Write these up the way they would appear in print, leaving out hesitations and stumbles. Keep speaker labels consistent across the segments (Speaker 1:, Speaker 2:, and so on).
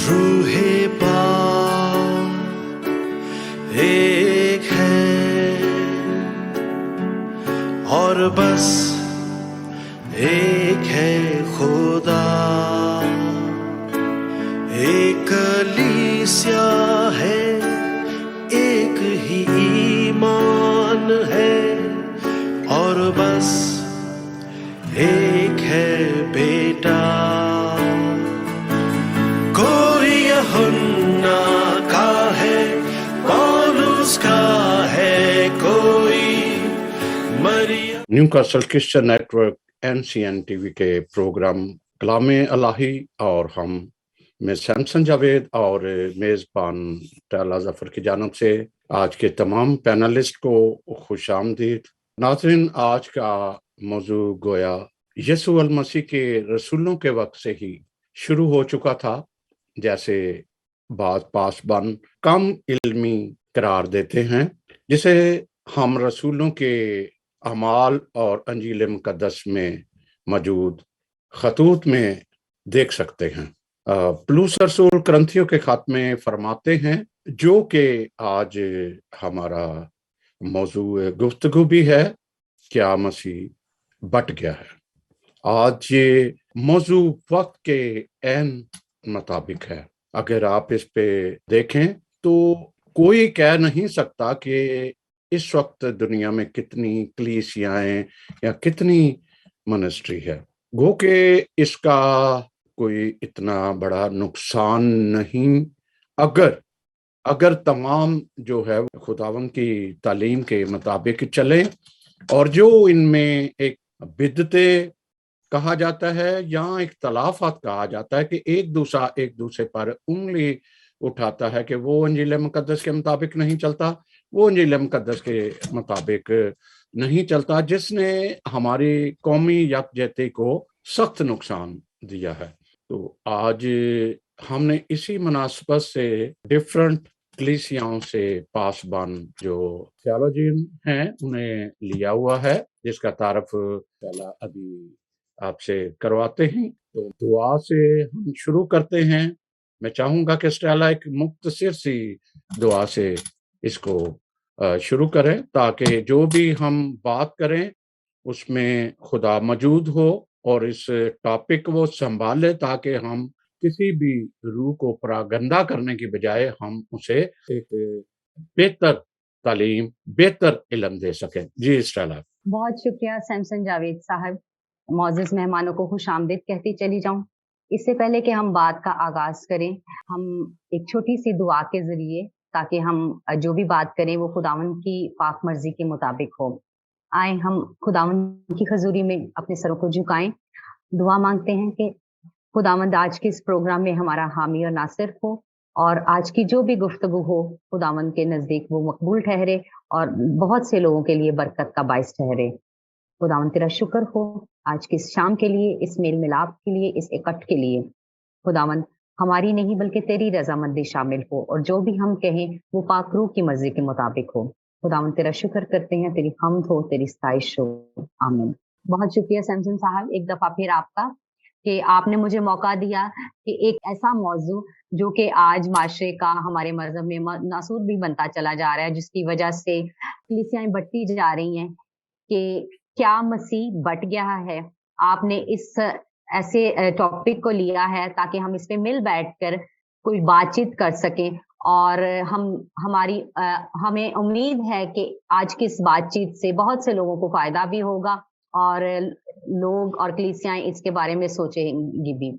Speaker 1: रूहे पाक एक है और बस एक है खुदा, एक कलीसिया है, एक ही ईमान है और बस एक है बेटा। कोई यूहन्ना का है, पौलुस का है, कोई मरियम।
Speaker 2: Newcastle Christian network NCN TV के प्रोग्राम कलामे अलाही और हम मैं सैमसन जावेद और मेज़बान टाला जफर की जानब से आज के तमाम पैनलिस्ट को खुश आमदीद। नाज़रीन, आज का मौजू गोया यसू अल मसीह के रसूलों के वक्त से ही शुरू हो चुका था, जैसे बाज़ पासबान कम इल्मी करार देते हैं, जिसे हम रसूलों के अमाल और अंजील मुकद्दस में मौजूद खतूत में देख सकते हैं। पौलुस रसूल करंथियों के खत में फरमाते हैं, जो कि आज हमारा मौजू गुफ्तगू भी है, क्या मसीह बट गया है। आज ये मौजू वक्त के ऐन मुताबिक है। अगर आप इस पे देखें तो कोई कह नहीं सकता कि इस वक्त दुनिया में कितनी कलीसियाएं या कितनी मिनिस्ट्री है, गो के इसका कोई इतना बड़ा नुकसान नहीं अगर तमाम जो है खुदावन की तालीम के मुताबिक चले, और जो इनमें एक बिदते कहा जाता है या इख्तलाफात कहा जाता है कि एक दूसरे पर उंगली उठाता है कि वो अंजील मुकद्दस के मुताबिक नहीं चलता, वो अंजील मुकद्दस के मुताबिक नहीं चलता, जिसने हमारी कौमी यकजहती को सख्त नुकसान दिया है। तो आज हमने इसी मुनासबत से डिफरेंट कलीसियाओं से पासबान जो थियोलॉजियन हैं उन्हें लिया हुआ है, जिसका तारफ पहला अभी आपसे करवाते हैं। तो दुआ से हम शुरू करते हैं। मैं चाहूंगा कि स्टेला एक मुख्तसर सी दुआ से इसको शुरू करें, ताकि जो भी हम बात करें उसमें खुदा मौजूद हो और इस टॉपिक वो संभाले, ताकि हम किसी भी रूह को परागंदा करने की बजाय हम उसे एक बेहतर तालीम, बेहतर इल्म दे सकें। जी स्टेला।
Speaker 3: बहुत शुक्रिया सैमसन जावेद साहब। मौजूद मेहमानों को खुश आमदीद कहती चली जाऊं। इससे पहले कि हम बात का आगाज करें, हम एक छोटी सी दुआ के जरिए, ताकि हम जो भी बात करें वो खुदावन की पाक मर्जी के मुताबिक हो। आए हम खुदावन की हजूरी में अपने सरों को झुकाएं, दुआ मांगते हैं कि खुदावंद आज के इस प्रोग्राम में हमारा हामी और नासिर हो, और आज की जो भी गुफ्तगू हो खुदावंद के नजदीक वो मकबूल ठहरे और बहुत से लोगों के लिए बरकत का बाइस ठहरे। खुदावंद तेरा शुक्र हो आज की इस शाम के लिए, इस मेल मिलाप के लिए, इस इकट्ठ के लिए। खुदावंद हमारी नहीं बल्कि तेरी रजामंदी शामिल हो, और जो भी हम कहें वो पाक रूह की मर्जी के मुताबिक हो। खुदावंद तेरा शुक्र करते हैं, तेरी हम्द हो, तेरी सताइश हो। आमीन। बहुत शुक्रिया सैमसन साहब, एक दफा फिर आपका कि आपने मुझे मौका दिया कि एक ऐसा मौजू जो कि आज माशरे का हमारे मजहब में नासूर भी बनता चला जा रहा है, जिसकी वजह से कलीसियाएं बढ़ती जा रही हैं, कि क्या मसीह बट गया है। आपने इस ऐसे टॉपिक को लिया है ताकि हम इस पे मिल बैठकर कोई बातचीत कर सकें, और हमें उम्मीद है कि आज की इस बातचीत से बहुत से लोगों को फायदा भी होगा और लोग और कलीसियाएं इसके बारे में सोचेंगी भी।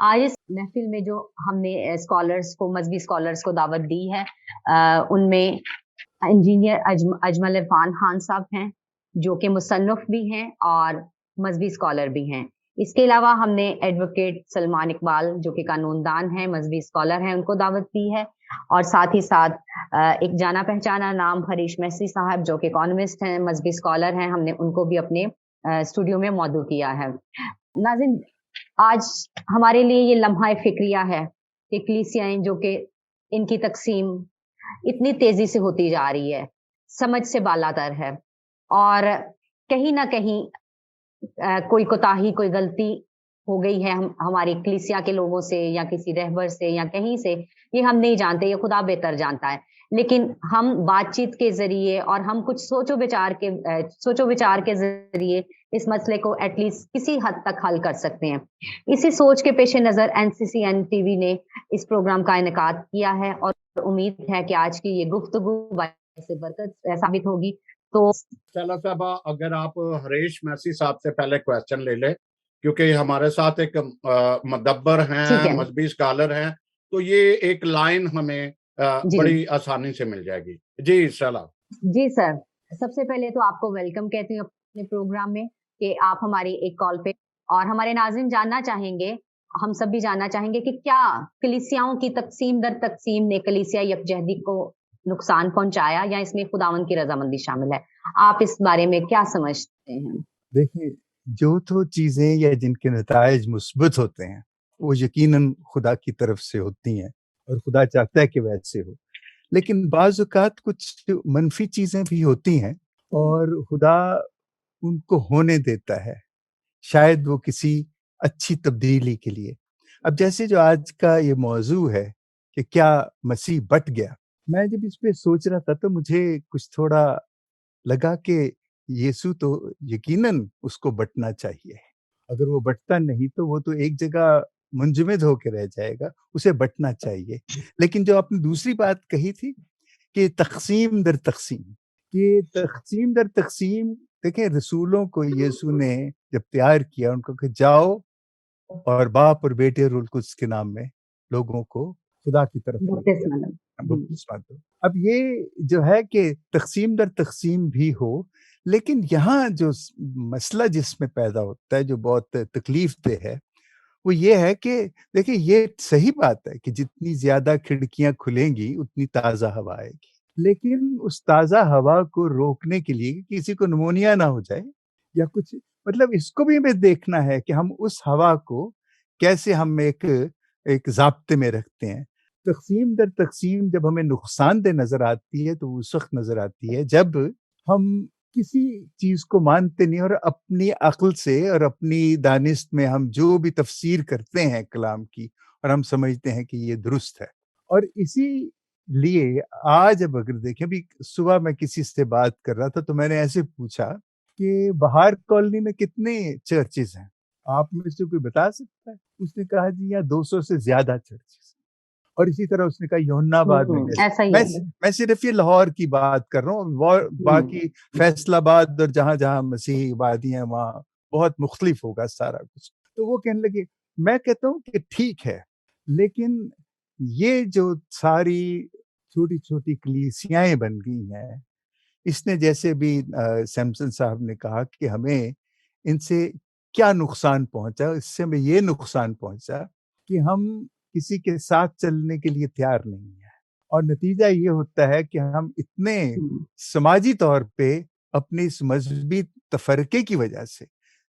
Speaker 3: आज इस महफिल में जो हमने स्कॉलर्स को, मजहबी स्कॉलर्स को दावत दी है, उनमें इंजीनियर अजमल इरफान खान साहब हैं, जो कि मुसन्निफ भी हैं और मजहबी स्कॉलर भी हैं। इसके अलावा हमने एडवोकेट सलमान इकबाल, जो कि कानूनदान हैं, मजहबी स्कॉलर हैं, उनको दावत दी है, और साथ ही साथ एक जाना पहचाना नाम हरीश मैसी साहब, जो कि इकोनॉमिस्ट हैं, मजहबी स्कॉलर हैं, हमने उनको भी अपने स्टूडियो में मौजू किया है। नाज़रीन, आज हमारे लिए ये लम्हा फिक्रिया है कि कलीसियाएं जो कि इनकी तकसीम इतनी तेजी से होती जा रही है, समझ से बालातर है, और कहीं ना कहीं कोई कोताही, कोई गलती हो गई है हमारी कलीसिया के लोगों से या किसी रहबर से या कहीं से, ये हम नहीं जानते, ये खुदा बेहतर जानता है। लेकिन हम बातचीत के ज़रिए और हम कुछ सोचो विचार के ज़रिए इस मसले को एटलीस्ट किसी हद तक हल कर सकते हैं। इसी सोच के पेश नज़र एनसीसीएन टीवी ने इस प्रोग्राम का इनेकाद किया है और उम्मीद है कि आज की ये गुफ्तगू बाइस बरकत साबित होगी। तो
Speaker 2: शैला साहबा, अगर आप हरीश मैसी साहब से पहले क्वेश्चन ले ले, क्योंकि हमारे साथ एक मदब्बर
Speaker 3: ठीक
Speaker 2: हैं,
Speaker 3: है।
Speaker 2: मजहबी स्कॉलर हैं, तो ये एक लाइन हमें
Speaker 3: जी।
Speaker 2: बड़ी आसानी से मिल जाएगी। जी शैला।
Speaker 3: जी सर, सबसे पहले तो आपको वेलकम कहती हूँ अपने प्रोग्राम में कि आप हमारी एक कॉल पे, और हमारे नाज़रीन जानना चाहेंगे, हम सब भी जानना चाहेंगे कि क्या कलीसियाओं की तक़सीम दर तक़सीम ने कलीसिया यकजहती को नुकसान पहुँचाया या इसमें खुदावंद की रज़ामंदी शामिल है? आप इस बारे में क्या समझते हैं?
Speaker 4: देखिए, जो तो चीज़ें या जिनके नताइज मुस्बत होते हैं, वो यकीनन खुदा की तरफ से होती हैं और खुदा चाहता है कि वैसे हो। लेकिन बाज़ औक़ात कुछ मनफ़ी चीज़ें भी होती हैं और खुदा उनको होने देता है, शायद वो किसी अच्छी तब्दीली के लिए। अब जैसे जो आज का ये मौज़ू है कि क्या मसीह बँट गया? मैं जब इस पे सोच रहा था तो मुझे कुछ थोड़ा लगा कि यीशु तो यकीनन उसको बँटना चाहिए। अगर वो बँटता नहीं तो वो तो एक जगह मुंजमद होके रह जाएगा, उसे बँटना चाहिए। लेकिन जो आपने दूसरी बात कही थी कि तक़सीम दर तक़सीम, ये तक़सीम दर तक़सीम, देखिए रसूलों को यीशु ने जब तैयार किया, उनको कहा जाओ और बाप और बेटे और रूह कुद्स के नाम में लोगों को खुदा की तरफ
Speaker 3: बपतिस्मा लो।
Speaker 4: बपतिस्मा दो। अब ये जो है कि तक़सीम दर तक़सीम भी हो, लेकिन यहाँ जो मसला जिसमें पैदा होता है, जो बहुत तकलीफ दह है, वो ये है कि देखिए ये सही बात है कि जितनी ज़्यादा खिड़कियाँ खुलेंगी उतनी ताज़ा हवा आएगी। लेकिन उस ताज़ा हवा को रोकने के लिए किसी को निमोनिया ना हो जाए या कुछ, मतलब इसको भी हमें देखना है कि हम उस हवा को कैसे हम एक ज़ाब्ते में रखते हैं। तक़सीम दर तक़सीम जब हमें नुकसानदेह नज़र आती है तो उस वक़्त नज़र आती है जब हम किसी चीज़ को मानते नहीं और अपनी अक्ल से और अपनी दानिश में हम जो भी तफ़सीर करते हैं कलाम की और हम समझते हैं कि ये दुरुस्त है। और इसीलिए आज अब अगर देखें, अभी सुबह मैं किसी से बात कर रहा था तो मैंने ऐसे पूछा कि बहार कॉलोनी में कितने चर्चेज़ हैं? आप में से कोई बता सकता है? उसने कहा जी यहाँ 200 से ज़्यादा चर्चेज़। और इसी तरह उसने कहा योहन्नाबाद में कैसे?
Speaker 3: ऐसा ही
Speaker 4: मैं
Speaker 3: है।
Speaker 4: मैं सिर्फ ये लाहौर की बात कर रहा हूँ, बाकी फैसलाबाद और जहाँ-जहाँ मसीही आबादी है वहाँ बहुत मुख्तलिफ होगा सारा कुछ। तो वो कहने लगे, मैं कहता हूँ कि ठीक है, लेकिन ये जो सारी छोटी-छोटी कलीसियाएँ बन गई हैं, इसने जैसे भी सैमसन साहब ने कहा कि हमें इनसे क्या नुकसान पहुँचा? इससे हमें ये नुकसान पहुँचा कि हम किसी के साथ चलने के लिए तैयार नहीं है और नतीजा ये होता है कि हम इतने समाजी तौर पे अपनी इस मजहबी तफरके की वजह से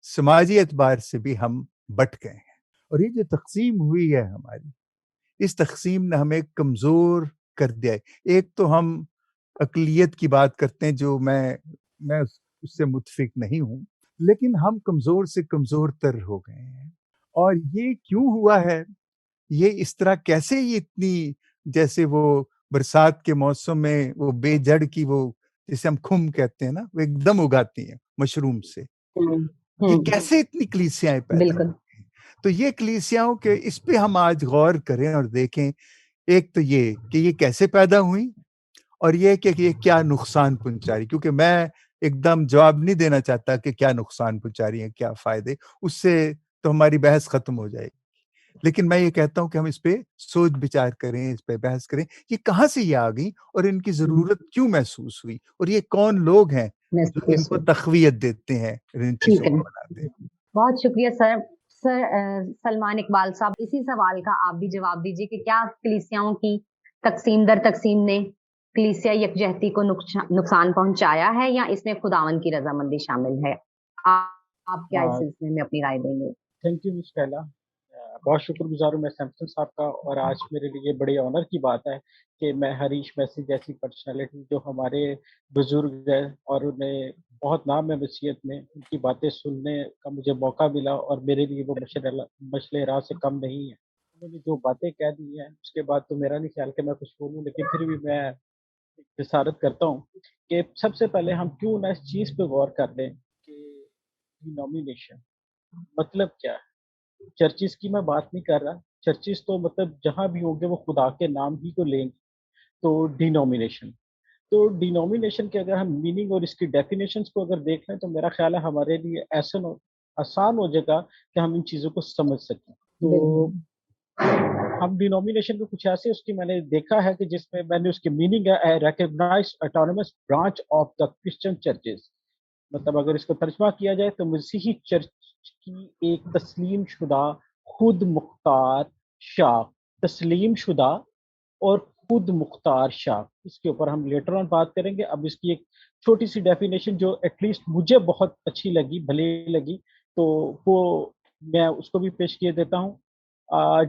Speaker 4: समाजी एतबार से भी हम बट गए हैं। और ये जो तक़सीम हुई है हमारी, इस तक़सीम ने हमें कमज़ोर कर दिया है। एक तो हम अक़लियत की बात करते हैं जो मैं उससे मुत्फ़िक नहीं हूँ, लेकिन हम कमज़ोर से कमज़ोर तर हो गए हैं। और ये क्यों हुआ है? ये इस तरह कैसे ये इतनी, जैसे वो बरसात के मौसम में वो बेजड़ की वो जिसे हम खुम कहते हैं ना, वो एकदम उगाती हैं मशरूम से। ये कैसे इतनी कलीसियाएँ पैदा
Speaker 3: बिल्कुल।
Speaker 4: हुई? तो ये कलीसियाओं के इस पे हम आज गौर करें और देखें, एक तो ये कि ये कैसे पैदा हुई और ये कि ये क्या नुकसान पहुँचा रही, क्योंकि मैं एकदम जवाब नहीं देना चाहता कि क्या नुकसान पहुँचा रही है, क्या फ़ायदे, उससे तो हमारी बहस खत्म हो जाएगी। लेकिन मैं ये कहता हूँ कि हम इस पे सोच विचार करें, इस पे बहस करें, ये कहाँ से ये आ गई और इनकी ज़रूरत क्यों महसूस हुई और ये कौन लोग हैं जो इनको तक़वियत देते हैं, इन
Speaker 3: ठीक
Speaker 4: चीज़ों
Speaker 3: है।
Speaker 4: को बनाते हैं।
Speaker 3: बहुत शुक्रिया सर। सलमान इकबाल साहब, इसी सवाल का आप भी जवाब दीजिए कि क्या कलीसियाओं की तक़सीम दर तक़सीम ने कलीसिया यकजहती को नुकसान पहुँचाया है या इसमें खुदावंद की रज़ामंदी शामिल है? आप क्या इस सिलसिले में अपनी राय देंगे?
Speaker 5: थैंक यू मिस कैला। बहुत शुक्रगुजार हूँ मैं सैमसन साहब का, और आज मेरे लिए बड़े ऑनर की बात है कि मैं हरीश मैसी जैसी पर्सनालिटी जो हमारे बुजुर्ग हैं और उन्हें बहुत नाम है वसीयत में, उनकी बातें सुनने का मुझे मौका मिला, और मेरे लिए वो मशले राह से कम नहीं है। उन्होंने जो बातें कह दी हैं उसके बाद तो मेरा नहीं ख्याल कि मैं कुछ बोलूँ, लेकिन फिर भी मैं विस्तारित करता हूँ कि सबसे पहले हम क्यों ना इस चीज़ पे गौर कर लें कि डिनोमिनेशन मतलब क्या है। चर्चिज़ की मैं बात नहीं कर रहा, चर्चिज़ तो मतलब जहाँ भी होंगे वो खुदा के नाम ही को लेंगे। तो डिनोमिनेशन, तो डिनोमिनेशन के अगर हम मीनिंग और इसकी डेफिनेशंस को अगर देख लें तो मेरा ख्याल है हमारे लिए आसान हो जाएगा कि हम इन चीज़ों को समझ सकें। तो हम डिनोमिनेशन को कुछ ऐसे उसकी मैंने देखा है कि जिसमें मैंने उसकी मीनिंग है recognised autonomous branch of the Christian churches. मतलब अगर इसको तर्जमा किया जाए तो मसीही चर्च की एक तस्लीम शुदा खुद मुख्तार शाख, तस्लीम शुदा और खुद मुख्तार शाख, इसके ऊपर हम लेटर ऑन बात करेंगे। अब इसकी एक छोटी सी डेफिनेशन जो एटलीस्ट मुझे बहुत अच्छी लगी, भले लगी, तो वो मैं उसको भी पेश किए देता हूँ।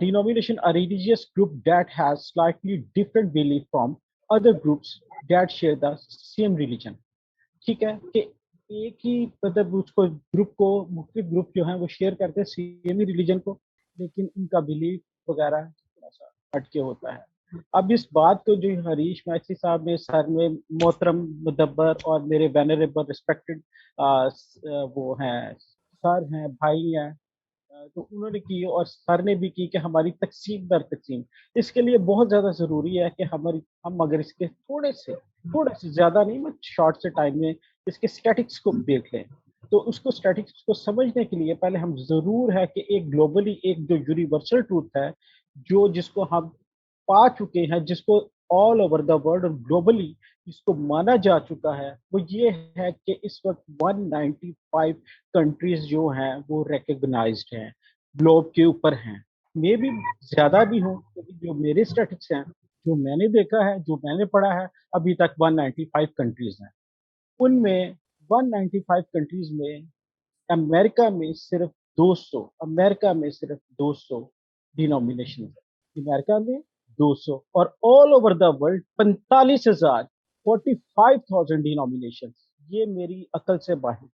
Speaker 5: Denomination a religious group that has slightly different belief from other groups that share the same religion। ठीक है कि एक ही मतलब उसको ग्रुप को मुख्तलिफ ग्रुप जो हैं वो शेयर करते हैं सेम ही रिलीजन को, लेकिन उनका बिलीफ वगैरह थोड़ा सा हटके होता है। अब इस बात को जो हरीश मैसी साहब ने सर में मोहतरम मुदब्बर और मेरे वेनरेबल रिस्पेक्टेड वो हैं सर हैं भाई हैं, तो उन्होंने की और सर ने भी की कि हमारी तकसीम दर तकसीम, इसके लिए बहुत ज़्यादा ज़रूरी है कि हम अगर इसके थोड़े से ज़्यादा नहीं, मैं शॉर्ट से टाइम में इसके स्टैटिक्स को देख लें। तो उसको स्टैटिक्स को समझने के लिए पहले हम ज़रूर है कि एक ग्लोबली एक जो यूनिवर्सल ट्रूथ है, जो जिसको हम पा चुके हैं, जिसको ऑल ओवर द वर्ल्ड और ग्लोबली जिसको माना जा चुका है, वो ये है कि इस वक्त 195 कंट्रीज जो हैं वो रिकग्नाइज्ड हैं, ग्लोब के ऊपर हैं। मे भी ज़्यादा भी हों, क्योंकि जो मेरे स्टैटिस्टिक्स हैं, जो मैंने देखा है, जो मैंने पढ़ा है, अभी तक 195 कंट्रीज हैं। उनमें 195 कंट्रीज में अमेरिका में सिर्फ 200 डिनोमिनेशन है। अमेरिका में 200 और all over the world 45,000, 45,000 denomination. ये मेरी अकल से बाहर।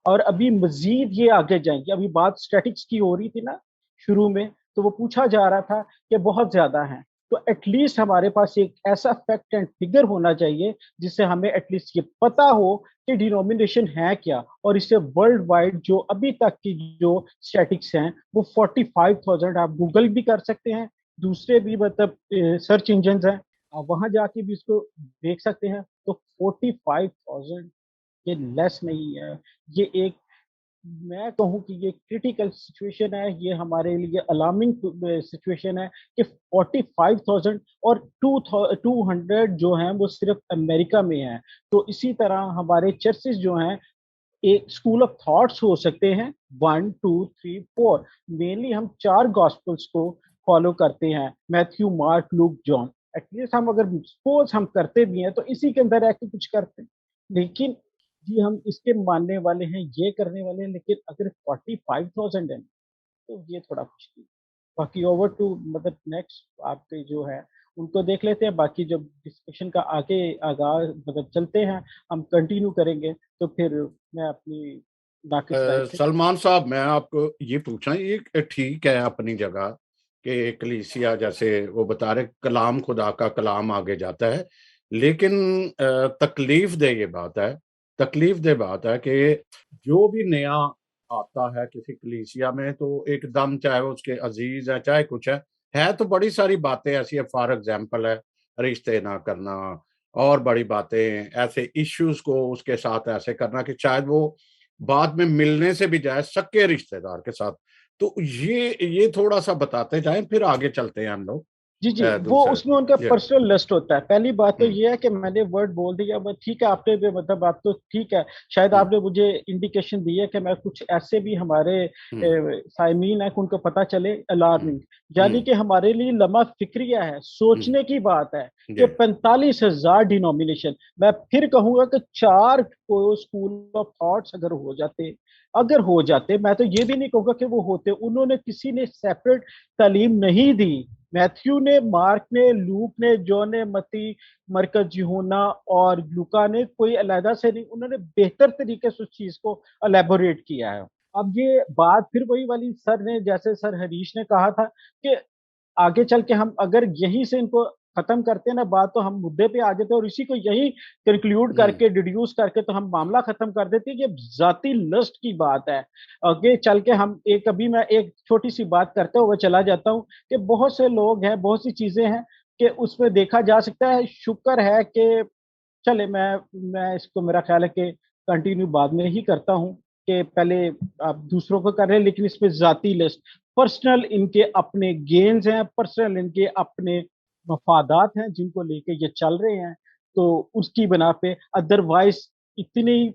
Speaker 5: और अभी मजीद ये आगे जाएंगे। अभी बात स्टैटिक्स की हो रही थी ना शुरू में, तो वो पूछा जा रहा था कि बहुत ज्यादा हैं, तो एटलीस्ट हमारे पास एक ऐसा फैक्ट एंड फिगर होना चाहिए जिससे हमें एटलीस्ट ये पता हो कि डिनोमिनेशन है क्या। और इससे वर्ल्ड वाइड जो अभी तक की जो स्टैटिक्स हैं वो 45,000, आप गूगल भी कर सकते हैं, दूसरे भी मतलब सर्च इंजन हैं, आप वहां जाके भी इसको देख सकते हैं। तो 45,000 ये लेस नहीं है, ये एक मैं कहूँ कि ये क्रिटिकल सिचुएशन है, ये हमारे लिए अलार्मिंग सिचुएशन है कि 45,000 और 200 जो हैं वो सिर्फ अमेरिका में हैं। तो इसी तरह हमारे चर्चेस जो हैं एक स्कूल ऑफ थॉट्स हो सकते हैं 1 2 3 4। मेनली हम 4 गॉस्पेल्स को फॉलो करते हैं, Matthew mark look John. At least हम अगर सपोज हम करते भी हैं तो इसी के अंदर रह के कुछ करते हैं, लेकिन जी हम इसके मानने वाले हैं, ये करने वाले हैं, लेकिन अगर 45,000 है तो ये थोड़ा मुश्किल। बाकी ओवर टू मतलब नेक्स्ट आपके जो है उनको देख लेते हैं। बाकी जब डिस्कशन का आगे आगाज मतलब चलते हैं, हम कंटिन्यू करेंगे, तो फिर मैं अपनी नाकिस राय से
Speaker 2: सलमान साहब, मैं आपको ये पूछना, ये ठीक है अपनी जगह कि कलीसिया जैसे वो बता रहे कलाम खुदा का कलाम आगे जाता है, लेकिन तकलीफ दे बात है कि जो भी नया आता है किसी कलीसिया में, तो एकदम चाहे वो उसके अजीज है चाहे कुछ है तो बड़ी सारी बातें ऐसी है। फॉर एग्जाम्पल है रिश्ते ना करना, और बड़ी बातें ऐसे इश्यूज को उसके साथ ऐसे करना कि शायद वो बाद में मिलने से भी जाए सक्के रिश्तेदार के साथ। तो ये थोड़ा सा बताते जाएं, फिर आगे चलते हैं हम लोग।
Speaker 5: जी जी, वो
Speaker 2: दूसरा।
Speaker 5: उसमें उनका
Speaker 2: ये
Speaker 5: पर्सनल लिस्ट होता है। पहली बात तो
Speaker 2: हम्म,
Speaker 5: ये है कि मैंने वर्ड बोल दिया, बस ठीक है, आपने भी मतलब आप तो ठीक है, शायद
Speaker 2: हम्म,
Speaker 5: आपने मुझे इंडिकेशन दी है कि मैं कुछ ऐसे भी हमारे
Speaker 2: हम्म,
Speaker 5: साइमीन है कि उनको पता चले
Speaker 2: हम्म,
Speaker 5: अलार्मिंग, यानी
Speaker 2: हम्म,
Speaker 5: कि हमारे लिए लम्हा फिक्रिया है,
Speaker 2: हम्म,
Speaker 5: सोचने की बात है कि
Speaker 2: ये
Speaker 5: 45,000 डिनोमिनेशन। मैं फिर कहूंगा कि 4 को स्कूल ऑफ थॉट्स अगर हो जाते, मैं तो ये भी नहीं कहूंगा कि वो होते, उन्होंने किसी ने सेपरेट तालीम नहीं दी। मैथ्यू ने, मार्क ने, लूक ने, जॉन ने, मती, मरकज यूहन्ना और लुका ने कोई अलहदा से नहीं, उन्होंने बेहतर तरीके से उस चीज को अलेबोरेट किया है। अब ये बात फिर वही वाली, सर ने जैसे सर हरीश ने कहा था कि आगे चल के हम अगर यहीं से इनको खत्म करते हैं ना बात, तो हम मुद्दे पे आ जाते हैं और इसी को यही कंक्लूड
Speaker 2: हम्म,
Speaker 5: करके डिड्यूस करके तो हम मामला खत्म कर देते हैं कि जाती लस्ट की बात है। आगे चल के हम एक, अभी मैं एक छोटी सी बात करते हुए चला जाता हूँ कि बहुत से लोग हैं, बहुत सी चीजें हैं कि उसमें देखा जा सकता है। शुक्र है कि चले, मैं इसको, मेरा ख्याल है कि कंटिन्यू बाद में ही करता हूँ कि पहले आप दूसरों को कर रहे हैं, लेकिन इसमें जाती लिस्ट, पर्सनल इनके अपने गेन्स हैं, पर्सनल इनके अपने मफादात हैं जिनको लेके ये चल रहे हैं, तो उसकी बना पे अदरवाइज इतनी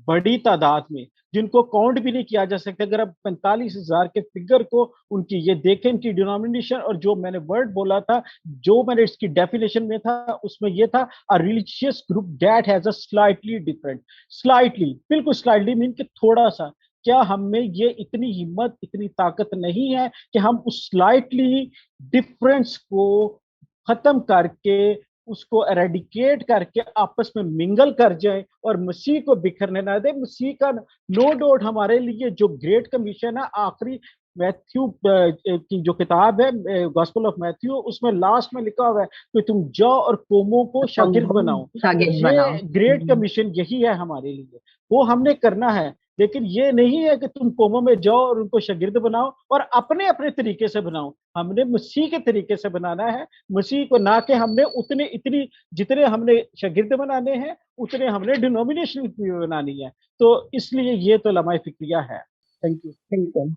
Speaker 5: बड़ी तादाद में जिनको काउंट भी नहीं किया जा सकता। अगर आप 45,000 के फिगर को उनकी ये देखें, इनकी डिनोमिनेशन, और जो मैंने वर्ड बोला था, जो मैंने इसकी डेफिनेशन में था, उसमें ये था a religious group that has a slightly different, slightly, बिल्कुल स्लाइटली मीन कि थोड़ा सा। क्या हम में ये इतनी हिम्मत, इतनी ताकत नहीं है कि हम उस स्लाइटली डिफरेंस को खत्म करके, उसको एरेडिकेट करके आपस में मिंगल कर जाए और मसीह को बिखरने ना दे? मसीह का नो डाउट हमारे लिए जो ग्रेट कमीशन है, आखिरी मैथ्यू की जो किताब है, गॉस्पेल ऑफ मैथ्यू, उसमें लास्ट में लिखा हुआ है कि तुम जाओ और कौमों को शागिर्द बनाओ।
Speaker 3: शागिर्द बनाओ।
Speaker 5: ये ग्रेट कमीशन यही है हमारे लिए, वो हमने करना है। लेकिन ये नहीं है कि तुम कौमों में जाओ और उनको शागिर्द बनाओ और अपने अपने तरीके से बनाओ। हमने मसीह के तरीके से बनाना है, मसीह को, ना कि हमने उतने इतनी, जितने हमने शागिर्द बनाने हैं उतने हमने डिनोमिनेशन भी बनानी है। तो इसलिए ये तो लम्हा फिक्रिया है। Thank you.
Speaker 3: बिल्कुल,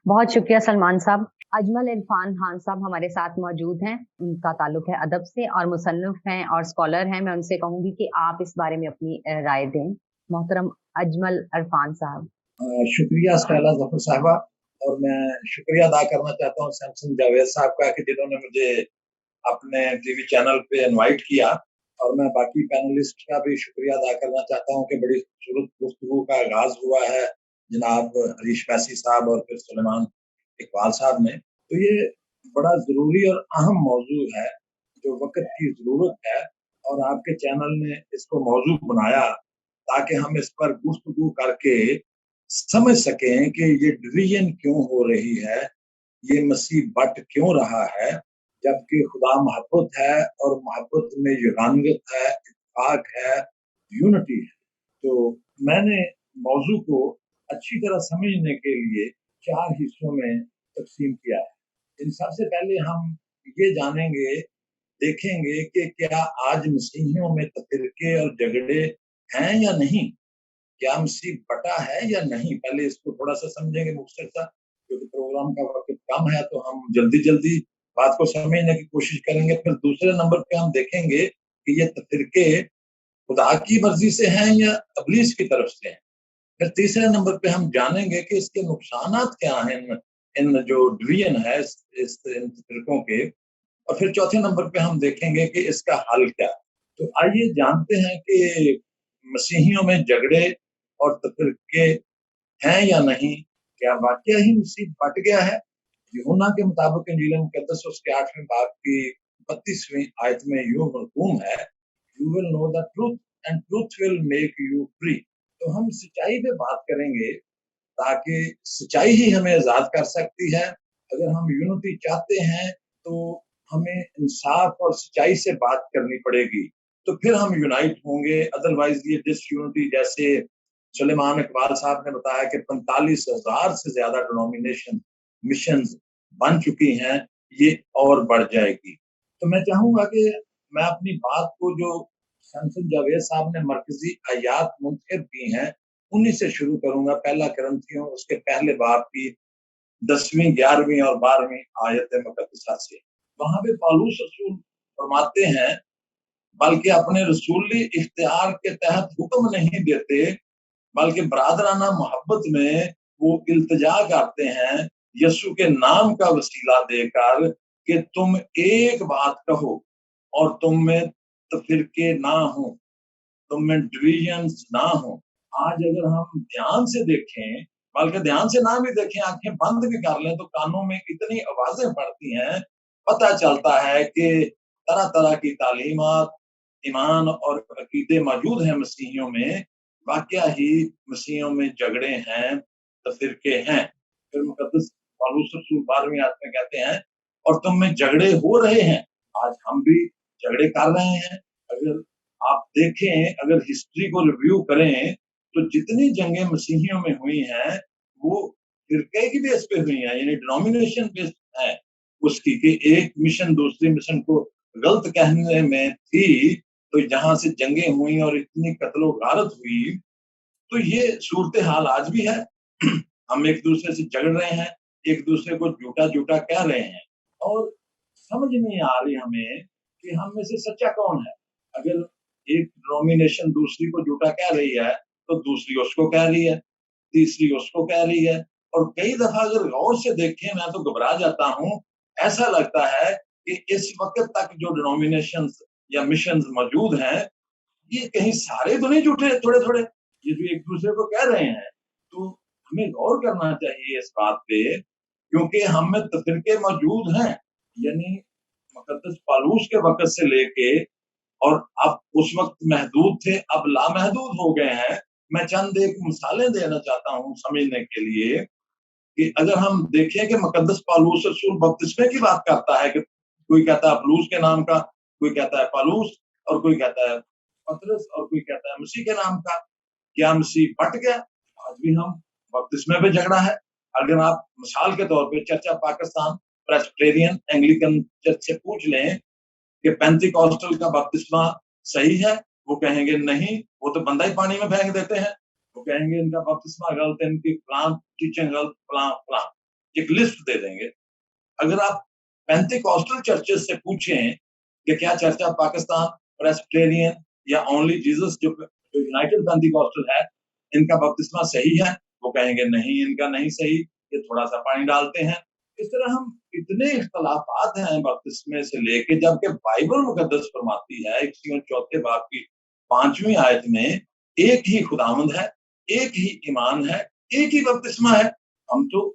Speaker 3: बहुत शुक्रिया सलमान साहब। अजमल इरफान खान साहब हमारे साथ मौजूद हैं, उनका ताल्लुक है अदब से और मुसन्निफ हैं और स्कॉलर हैं। मैं उनसे कहूंगी कि आप इस बारे में अपनी राय दें। मोहतरम अजमल इरफान साहब।
Speaker 6: शुक्रिया स्टेला जफर साहबा, और मैं शुक्रिया अदा करना चाहता हूँ सैमसन जावेद साहब का कि जिन्होंने मुझे अपने टीवी चैनल पे इनवाइट किया, और मैं बाकी पैनलिस्ट का भी शुक्रिया अदा करना चाहता हूँ कि बड़ी खूबसूरत गुफ्तगू का आगाज हुआ है जनाब हरीश मैसी साहब और फिर सुलेमान इकबाल साहब ने। तो ये बड़ा जरूरी और अहम मौजू है जो वक्त की जरूरत है, और आपके चैनल ने इसको मौजू बनाया ताकि हम इस पर गुफ्तगू करके समझ सकें कि ये डिवीजन क्यों हो रही है, ये मसीह बट क्यों रहा है, जबकि खुदा मोहब्बत है और मोहब्बत में यगानियत है, इत्तेफाक है, यूनिटी है। तो मैंने मौजू को अच्छी तरह समझने के लिए 4 हिस्सों में तकसीम किया है। इन सबसे पहले हम ये जानेंगे, देखेंगे कि क्या आज मसीहियों में तफरीके और झगड़े हैं या नहीं, क्या मसीह बटा है या नहीं। पहले इसको थोड़ा सा समझेंगे मुख्तसर सा, क्योंकि प्रोग्राम का वक्त कम है, तो हम जल्दी जल्दी बात को समझने की कोशिश करेंगे। फिर दूसरे नंबर पे हम देखेंगे कि ये तफरीके खुदा की मर्जी से हैं या अबलीस की तरफ से हैं। फिर तीसरे नंबर पे हम जानेंगे कि इसके नुकसानात क्या हैं, इन जो डिवीजन है इन तफरीकों के। और फिर चौथे नंबर पे हम देखेंगे कि इसका हल क्या। तो आइए जानते हैं कि मसीहियों में झगड़े और तफरीके हैं या नहीं, क्या वाकया ही मसीह बट गया है। यूहन्ना के मुताबिक इंजील मुकद्दस उसके 8वें बाब की 32वीं आयत में यूं मरकूम है, you will know the truth and truth will make you free. तो हम सच्चाई पे बात करेंगे ताकि सच्चाई ही हमें आजाद कर सकती है। अगर हम यूनिटी चाहते हैं तो हमें इंसाफ और सच्चाई से बात करनी पड़ेगी, तो फिर हम यूनाइट होंगे। अदरवाइज ये डिसयूनिटी, जैसे सुलेमान इकबाल साहब ने बताया कि 45,000 से ज्यादा डिनोमिनेशन मिशन बन चुकी हैं, ये और बढ़ जाएगी। तो मैं चाहूंगा कि मैं अपनी बात को, जो सैमसन जावेद साहब ने मरकजी आयात मुंतखब की हैं, उन्हीं से शुरू करूंगा। पहला करंथियों उसके पहले बाब की 10वीं, 11वीं और 12वीं आयत मुकद्दसा से। वहां पे पौलुस रसूल फरमाते हैं, बल्कि अपने रसूली इख्तियार के तहत हुक्म नहीं देते, बल्कि बरादराना मोहब्बत में वो इल्तिजा करते हैं यीशु के नाम का वसीला देकर कि तुम एक बात कहो और तुम में तफरीके ना हो, तुम में डिविजन्स ना हो। आज अगर हम ध्यान से देखें, बल्कि ध्यान से ना भी देखें, आंखें बंद भी कर लें, तो कानों में इतनी आवाजें पड़ती हैं, पता चलता है कि तरह तरह की तालीमात, ईमान और अकीदे मौजूद हैं मसीहियों में। वाकया ही मसीहियों में झगड़े हैं, तफरीके हैं। फिर मुकद्दस पौलुस रसूल 12वीं आयत में कहते हैं, और तुम में झगड़े हो रहे हैं। आज हम भी झगड़े कर रहे हैं। अगर आप देखें, अगर हिस्ट्री को रिव्यू करें, तो जितनी जंगें मसीहियों में हुई हैं, वो फिरके की बेस पे हुई हैं, यानी डिनोमिनेशन बेस्ड है उसकी, कि एक मिशन दूसरी मिशन को गलत कहने में थी, तो जहां से जंगें हुई और इतनी कत्लो गारत हुई, तो ये सूरत हाल आज भी है। हम एक दूसरे से झगड़ रहे हैं, एक दूसरे को झूठा झूठा कह रहे हैं, और समझ नहीं आ रही हमें कि हम में से सच्चा कौन है। अगर एक डिनोमिनेशन दूसरी को झूठा कह रही है, तो दूसरी उसको कह रही है, तीसरी उसको कह रही है, और कई दफा अगर गौर से देखें, मैं तो घबरा जाता हूँ। ऐसा लगता है कि इस वक्त तक जो डिनोमिनेशंस या मिशंस मौजूद हैं, ये कहीं सारे तो नहीं झूठे थोड़े थोड़े, ये जो एक दूसरे को कह रहे हैं। तो हमें गौर करना चाहिए इस बात पे, क्योंकि हम में तफरीके मौजूद हैं। यानी मुकद्दस पौलुस के वक्त से लेके, और अब उस वक्त महदूद थे, अब लामहदूद हो गए हैं। मैं चंद एक मिसालें देना चाहता हूँ समझने के लिए, कि अगर हम देखें कि मुकद्दस पौलुस रसूल बपतिस्मे की बात करता है, कि कोई कहता है पौलुस के नाम का, कोई कहता है पौलुस, और कोई कहता है पतरस, और कोई कहता है मसीह के नाम का। क्या मसीह बट गया? आज भी हम बपतिस्मे पे झगड़ा है। अगर आप मिसाल के तौर पे चर्चा पाकिस्तान प्रेस्बिटेरियन एंग्लिकन चर्च से पूछ लें कि पेंटिकॉस्टल का बपतिस्मा सही है, वो कहेंगे नहीं, वो तो बंदा ही पानी में फेंक देते हैं। वो कहेंगे इनका बपतिस्मा गलत है, इनकी फलां टीचिंग गलत, फलां फलां, एक लिस्ट दे देंगे। अगर आप पेंटिकॉस्टल चर्चेस से पूछें कि क्या चर्चा पाकिस्तान प्रेस्बिटेरियन या ओनली जीसस जो यूनाइटेड पेंटिकॉस्टल है, इनका बपतिस्मा सही है, वो कहेंगे नहीं, इनका नहीं सही, ये थोड़ा सा पानी डालते हैं। इस तरह हम इतने इख्तलाफात हैं बपतिस्मे से लेके, जबकि बाइबल मुकद्दस फरमाती है 104 बाब की 5वीं आयत में, एक ही खुदावंद है, एक ही ईमान है, एक ही बपतिस्मा है। हम तो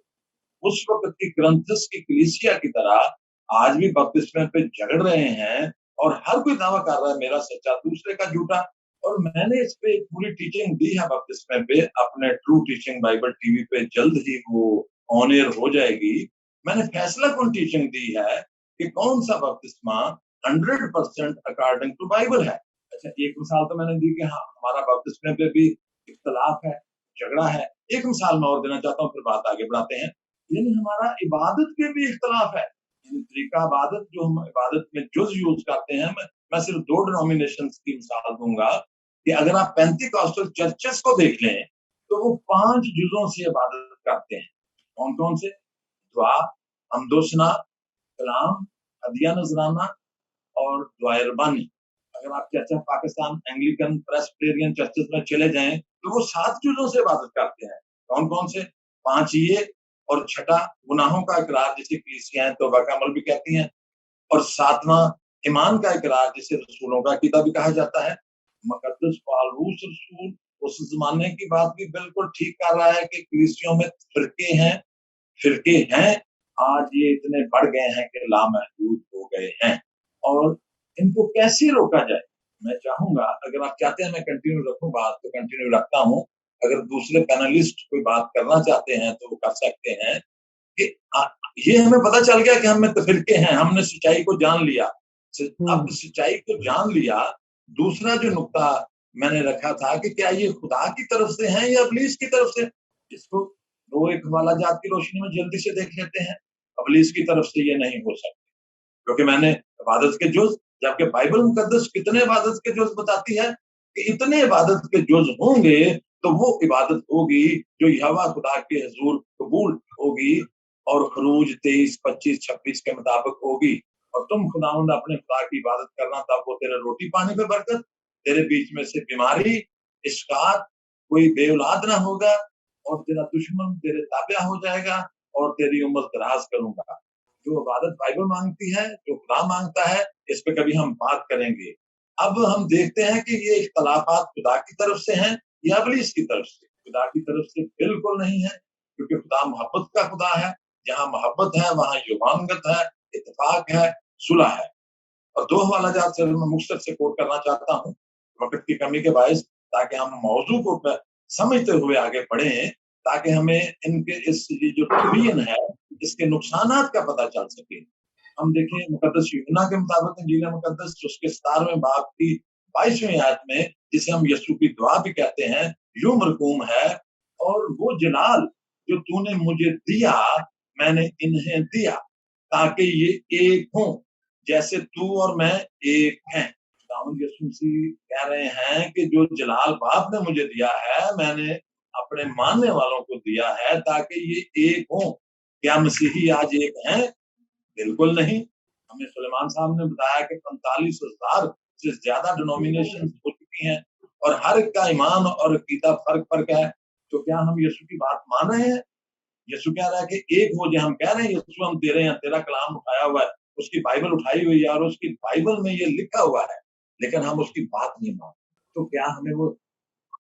Speaker 6: उस वक्त की ग्रंथस की कलीसिया की तरह आज भी बपतिस्मे पे झगड़ रहे हैं, और हर कोई दावा कर रहा है मेरा सच्चा, दूसरे का झूठा। और मैंने इस पे एक पूरी टीचिंग दी है बपतिस्मे पे, अपने ट्रू टीचिंग बाइबल टीवी पे जल्द ही वो ऑन एयर हो जाएगी। मैंने फैसला कौन टीचिंग दी है कि कौन सा बपतिस्मा 100% अकॉर्डिंग टू बाइबल है। अच्छा, एक मिसाल तो मैंने दी कि हाँ, हमारा बपतिस्मे पे भी इख्तलाफ है, झगड़ा है। एक मिसाल मैं और देना चाहता हूँ, फिर बात आगे बढ़ाते हैं। यानी हमारा इबादत पे भी इख्तलाफ है, यानी तरीका इबादत जो हम इबादत में जुज यूज करते हैं। मैं सिर्फ 2 डिनोमिनेशंस की मिसाल दूंगा, कि अगर आप पेंटिकॉस्टल चर्चेस को देख लें, तो वो 5 जुजों से इबादत करते हैं। कौन कौन से? दुआ, हमदोसना, कलाम, हदिया नजराना और दुआ रबानी। अगर आप चर्चा पाकिस्तान एंग्लिकन प्रेस्बिटेरियन चर्चेस में चले जाएं, तो वो 7 चीजों से इबादत करते हैं। कौन कौन से? 5 ये, और छठा गुनाहों का इकरार, जिसे कलीसियाएं तौबा का अमल भी कहती हैं, और 7वां ईमान का इकरार, जिसे रसूलों का अकीदा भी कहा जाता है। मुकद्दस पौलुस रसूल उस जमाने की बात भी बिल्कुल ठीक कर रहा है कि कलीसियों में फिरके हैं। आज ये इतने बढ़ गए हैं कि लामहदूद हो गए हैं, और इनको कैसे रोका जाए? मैं चाहूंगा, अगर आप चाहते हैं मैं कंटिन्यू रखूं बात, तो कंटिन्यू रखता हूं। अगर दूसरे पैनलिस्ट कोई बात करना चाहते हैं तो वो कर सकते हैं। कि ये हमें पता चल गया कि हम में तफरीके हैं, हमने सच्चाई को जान लिया। अब सच्चाई को जान लिया, दूसरा जो नुक्ता मैंने रखा था कि क्या ये खुदा की तरफ से है या इब्लीस की तरफ से? इसको दो एक वाला जात की रोशनी में जल्दी से देख लेते हैं। इब्लीस की तरफ से ये नहीं हो सकता, क्योंकि मैंने इबादत के जुज, जबकि बाइबल मुकद्दस कितने इबादत के जुज बताती है कि इतने इबादत के जुज होंगे तो वो इबादत होगी जो यहोवा खुदा के हुजूर कबूल होगी, और खरूज 23, 25, 26 के मुताबिक होगी। और तुम खुदावंद अपने खुदा की इबादत करना, तब वो तेरे रोटी पानी पे बरकत, तेरे बीच में से बीमारी, इश्कात, कोई बेऔलाद ना होगा, और तेरा दुश्मन तेरे ताबे हो जाएगा, और तेरी उम्र दराज करूंगा। जो इबादत बाइबल मांगती है, जो खुदा मांगता है, इस पे कभी हम बात करेंगे। अब हम देखते हैं कि ये इख्तलाफात खुदा की तरफ से हैं या इब्लीस की तरफ से। खुदा की तरफ से बिल्कुल नहीं है, क्योंकि खुदा मोहब्बत का खुदा है। जहाँ मोहब्बत है वहाँ युवानगत है, इत्तेफाक है, सुलह है। और दो हवाला जात से मैं मुख्तसर से कोट करना चाहता हूँ वक्त की कमी के बायस, ताकि हम मौजू को समझते हुए आगे बढ़ें, ताकि हमें इनके इस ये जो डिवीजन है इसके नुकसानात का पता चल सके। हम देखें मुकद्दस यूहन्ना के मुताबिक इंजील मुकद्दस उसके 17वें बाब की 22वीं आयत में, जिसे हम यीशु की दुआ भी कहते हैं, यूं मरकूम है, और वो जलाल जो तूने मुझे दिया मैंने इन्हें दिया, ताकि ये एक हों जैसे तू और मैं एक हैं। खुदावंद यीशु मसीह कह रहे हैं कि जो जलाल बाप ने मुझे दिया है, मैंने अपने मानने वालों को दिया है, ताकि ये एक हों। क्या मसीही आज एक हैं? बिल्कुल नहीं। हमें सुलेमान साहब ने बताया कि 45,000 से ज्यादा डिनोमिनेशन हो चुकी हैं, और हर एक का ईमान और अकीदा फर्क है। तो क्या हम यीशु की बात मान रहे हैं? यीशु कह रहा है कि एक हो, जो हम कह रहे हैं यीशु हम दे रहे हैं, तेरा कलाम उठाया हुआ है, उसकी बाइबल उठाई हुई है, और उसकी बाइबल में ये लिखा हुआ है, लेकिन हम उसकी बात नहीं मानते। तो क्या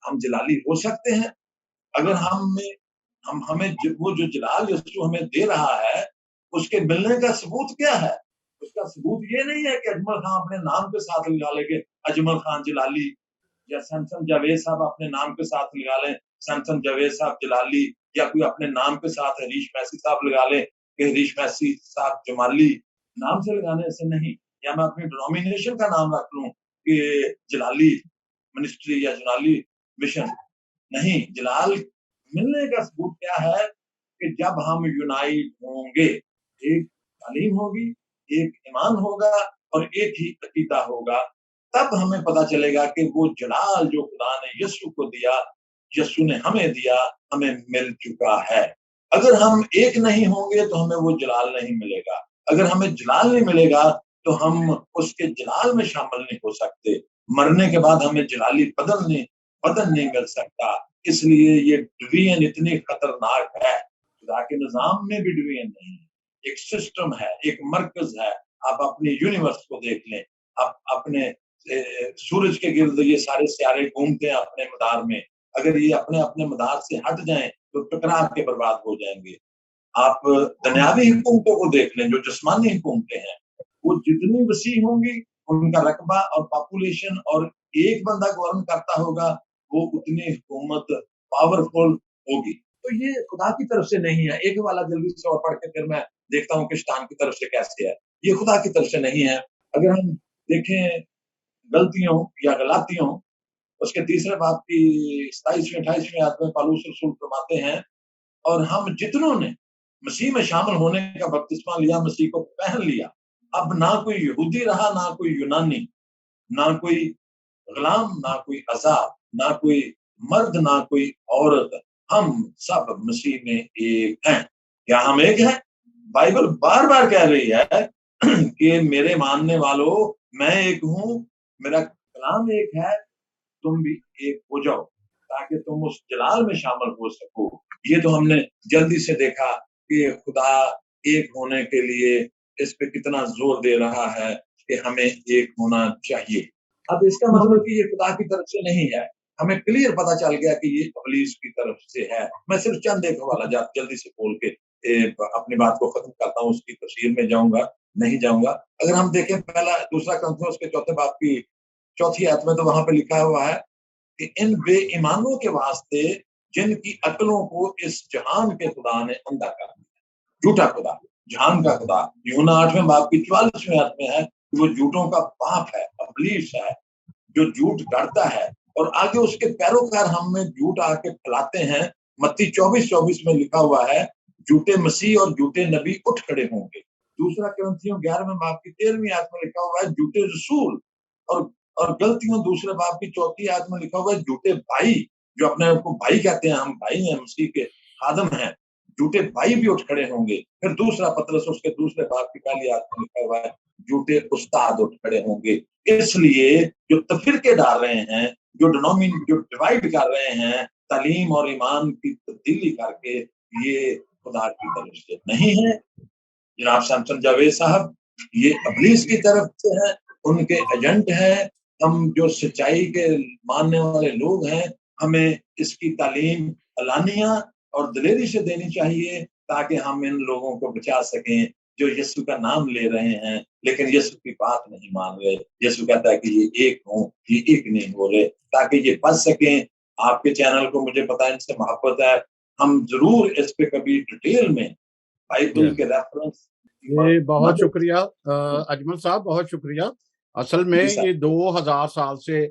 Speaker 6: हम जलाली हो सकते हैं? अगर हमें वो जो जलाल यीशु हमें दे रहा है, उसके मिलने का सबूत क्या है? उसका सबूत ये नहीं है कि अजमल खान अपने नाम के साथ लगा ले कि अजमल खान जलाली, या सैमसन जावेद साहब अपने नाम के साथ लगा लें सैमसन जावेद साहब जलाली, या कोई अपने नाम के साथ हरीश मैसी साहब लगा ले कि हरीश मैसी साहब जमाली। नाम से लगाने से नहीं, या मैं अपनी डिनोमिनेशन का नाम रख लूं कि जलाली मिनिस्ट्री या जलाली मिशन। नहीं, जलाल मिलने का सबूत क्या है कि जब हम यूनाइट होंगे, एक तालीम होगी, एक ईमान होगा, और एक ही अकीदा होगा, तब हमें पता चलेगा कि वो जलाल जो खुदा ने यीशु को दिया, यीशु ने हमें दिया, हमें मिल चुका है। अगर हम एक नहीं होंगे तो हमें वो जलाल नहीं मिलेगा। अगर हमें जलाल नहीं मिलेगा तो हम उसके जलाल में शामिल नहीं हो सकते। मरने के बाद हमें जलाली बदन नहीं मिल सकता। इसलिए ये डिवीजन इतनी खतरनाक है। खुदा के निजाम में भी डिवीजन नहीं है, एक सिस्टम है, एक मरकज है। आप अपने यूनिवर्स को देख लें, आप अपने सूरज के गिर्द ये सारे सितारे घूमते हैं अपने मदार में। अगर ये अपने अपने मदार से हट जाएं तो टकरा के बर्बाद हो जाएंगे। आप दुनियावी हुकूमतों को देख लें, जो जिस्मानी हुकूमतें हैं, वो जितनी वसीह होंगी, उनका रकबा और पॉपुलेशन, और एक बंदा गवर्न करता होगा, वो उतनी हुकूमत पावरफुल होगी। तो ये खुदा की तरफ से नहीं है। एक वाला जल्दी से और पढ़ के फिर मैं देखता हूँ कि शैतान की तरफ से कैसे है। ये खुदा की तरफ से नहीं है। अगर हम देखें गलतियों या गलातियों उसके तीसरे बाब की 27वीं 28वीं आयत में पौलुस रसूल फरमाते हैं, और हम जितनों ने मसीह में शामिल होने का बपतिस्मा लिया, मसीह को पहन लिया, अब ना कोई यहूदी रहा, ना कोई यूनानी, ना कोई गुलाम, ना कोई आजाद, ना कोई मर्द, ना कोई औरत, हम सब मसीह में एक हैं। क्या हम एक हैं? बाइबल बार बार कह रही है कि मेरे मानने वालों, मैं एक हूं, मेरा कलाम एक है, तुम भी एक हो जाओ, ताकि तुम उस जलाल में शामिल हो सको। ये तो हमने जल्दी से देखा कि खुदा एक होने के लिए इस पे कितना जोर दे रहा है कि हमें एक होना चाहिए। अब इसका मतलब कि ये खुदा की तरफ से नहीं है। हमें क्लियर पता चल गया कि ये इब्लीस की तरफ से है। मैं सिर्फ चंद एक हवाला जल्दी से बोल के अपनी बात को खत्म करता हूँ, उसकी तफसीर में नहीं जाऊंगा। अगर हम देखें पहला दूसरा ग्रंथ उसके चौथे बाब की 4वीं आयत में, तो वहां पे लिखा हुआ है कि इन बेईमानों के वास्ते जिनकी अक्लों को इस जहान के खुदा ने अंधा कर दिया। झूठा खुदा, जहान का खुदा, यूहन्ना 8वें बाब की 44वीं आयत में है कि वो झूठों का बाप है, इब्लीस है, जो झूठ गढ़ता है, और आगे उसके पैरोकार हम में झूठ आके फैलाते हैं। मत्ती 24:24 में लिखा हुआ है, झूठे मसीह और झूठे नबी उठ खड़े होंगे। दूसरा कुरिन्थियों 11वें बाब की 13वीं आयत में लिखा हुआ है, झूठे रसूल, और गलतियों दूसरे बाब की 4थी आयत में लिखा हुआ है, झूठे भाई, जो अपने आप को भाई कहते हैं, हम भाई हैं, मसीह के खादम हैं, झूठे भाई भी उठ खड़े होंगे। फिर दूसरा पतरस उसके दूसरे बाब की 1 आयत में लिखा हुआ है, झूठे उस्ताद उठ खड़े होंगे। इसलिए जो तफरीके डाल रहे हैं, जो डिवाइड कर रहे हैं तालीम और ईमान की तब्दीली करके, ये खुदा की तरफ से नहीं है। जनाब सैमसन जावेद साहब ये इब्लीस की तरफ से है, उनके एजेंट हैं। हम जो सच्चाई के मानने वाले लोग हैं, हमें इसकी तालीम अलानिया और दिलेरी से देनी चाहिए ताकि हम इन लोगों को बचा सकें जो यीशु का नाम ले रहे हैं लेकिन यीशु की बात नहीं मान रहे। यीशु कहता है कि ये एक हो, ये एक नहीं हो रहे, ताकि ये बच सकें। आपके चैनल को मुझे पता है इनसे मोहब्बत है, हम जरूर इस पे कभी डिटेल में बाइबल के रेफरेंस।
Speaker 2: ये बहुत शुक्रिया अजमल साहब, बहुत शुक्रिया। असल में ये 2000 साल से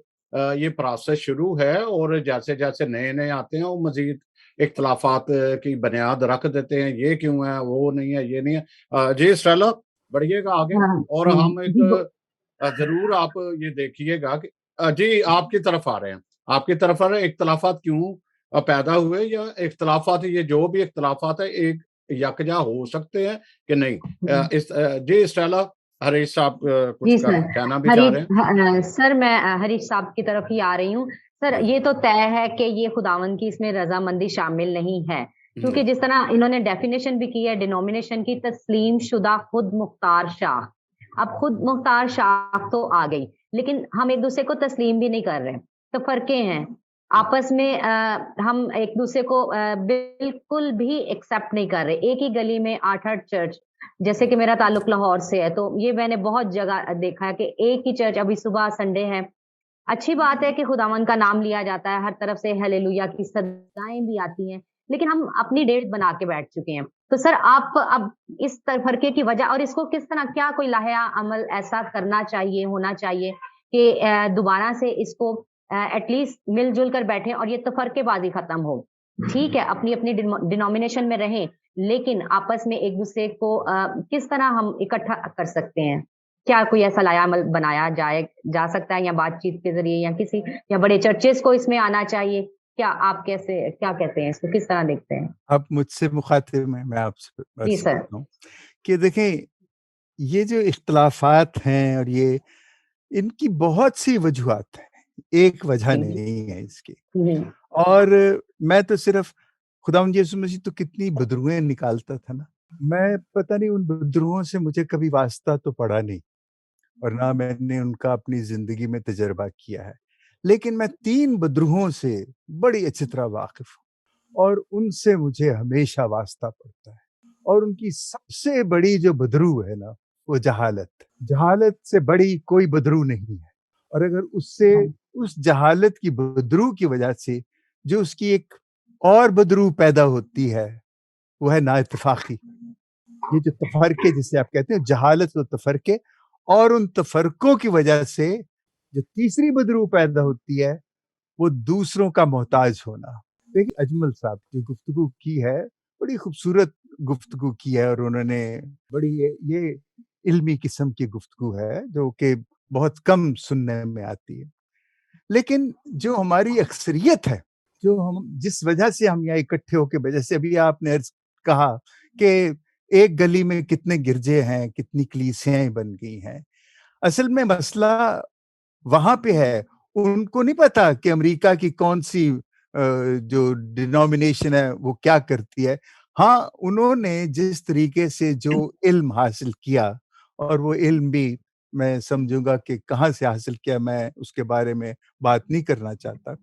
Speaker 2: ये प्रोसेस शुरू है और जैसे जैसे नए नए आते हैं वो मजीद इख्तलाफात की बुनियाद रख देते हैं, ये क्यों है, वो नहीं है, ये नहीं है। जी स्टेला बढ़िएगा आगे। और हम एक जरूर आप ये देखिएगा कि जी आपकी तरफ आ रहे हैं, आपकी तरफ आ रहे हैं। इख्तलाफात क्यों पैदा हुए, या इख्तलाफात, ये जो भी इख्तलाफात है एक यकजा हो सकते हैं कि नहीं? इस जी स्टेला, हरीश साहब कुछ
Speaker 3: जी सर,
Speaker 2: कहना भी चाह रहे हैं।
Speaker 3: सर मैं हरीश साहब की तरफ ही आ रही हूँ। सर ये तो तय है कि ये खुदावन की इसमें रजामंदी शामिल नहीं है, क्योंकि जिस तरह इन्होंने डेफिनेशन भी की है डिनोमिनेशन की, तस्लीम शुदा खुद मुख्तार शाह। अब खुद मुख्तार शाह तो आ गई, लेकिन हम एक दूसरे को तस्लीम भी नहीं कर रहे, तो फर्के हैं आपस में। हम एक दूसरे को बिल्कुल भी एक्सेप्ट नहीं कर रहे। एक ही गली में 8-8 चर्च, जैसे कि मेरा ताल्लुक लाहौर से है, तो ये मैंने बहुत जगह देखा है कि एक ही चर्च, अभी सुबह संडे है, अच्छी बात है कि खुदावन का नाम लिया जाता है, हर तरफ से हालेलुया की सदाएं भी आती हैं, लेकिन हम अपनी डेट बना के बैठ चुके हैं। तो सर आप अब इस फरके की वजह और इसको किस तरह, क्या कोई लाया अमल ऐसा करना चाहिए, होना चाहिए कि दोबारा से इसको एटलीस्ट मिलजुल कर बैठे और ये तफरकेबाजी खत्म हो। ठीक है, अपनी अपनी डिनोमिनेशन में रहें, लेकिन आपस में एक दूसरे को किस तरह हम इकट्ठा कर सकते हैं? क्या कोई ऐसा लाया अमल बनाया जा सकता है, या बातचीत के जरिए, या किसी, या बड़े चर्चेस को इसमें आना चाहिए? क्या आप क्या कहते हैं, इसको किस तरह देखते हैं?
Speaker 4: आप मुझसे मुखातिब हैं, मैं आपसे
Speaker 3: जी सर।
Speaker 4: कहता हूं कि देखें, ये जो इख्तलाफात हैं और ये इनकी बहुत सी वजूहात हैं, एक वजह नहीं है इसकी। और मैं तो सिर्फ खुदावंद यीशु मसीह तो कितनी बदरुएं निकालता था ना, मैं पता नहीं उन बदरुओं से मुझे कभी वास्ता तो पड़ा नहीं और ना मैंने उनका अपनी जिंदगी में तजर्बा किया है, लेकिन मैं 3 बदरुओं से बड़ी अच्छी तरह वाकिफ हूँ और उनसे मुझे हमेशा वास्ता पड़ता है। और उनकी सबसे बड़ी जो बदरू है ना, वो जहालत से बड़ी कोई बदरू नहीं है। और अगर उससे, उस जहालत की बदरू की वजह से जो उसकी एक और बदरू पैदा होती है, वो है नाइत्तेफाकी। ये जो तफरके जिसे आप कहते हैं, जहालत और तफरके, और उन तफरकों की वजह से जो तीसरी बदरू पैदा होती है, वो दूसरों का मोहताज होना। देखिए अजमल साहब जो गुफ्तगू की है, बड़ी खूबसूरत गुफ्तगू की है और उन्होंने बड़ी ये इल्मी किस्म की गुफ्तगू है जो कि बहुत कम सुनने में आती है। लेकिन जो हमारी अक्सरियत है, जो हम जिस वजह से हम यहाँ इकट्ठे होके, जैसे अभी आपने अर्ज कहा कि एक गली में कितने गिरजे हैं, कितनी कलीसियाएं बन गई हैं। असल में मसला वहां पे है, उनको नहीं पता कि अमेरिका की कौन सी जो डिनोमिनेशन है वो क्या करती है। हाँ, उन्होंने जिस तरीके से जो इल्म हासिल किया, और वो इल्म भी मैं समझूंगा कि कहाँ से हासिल किया, मैं उसके बारे में बात नहीं करना चाहता,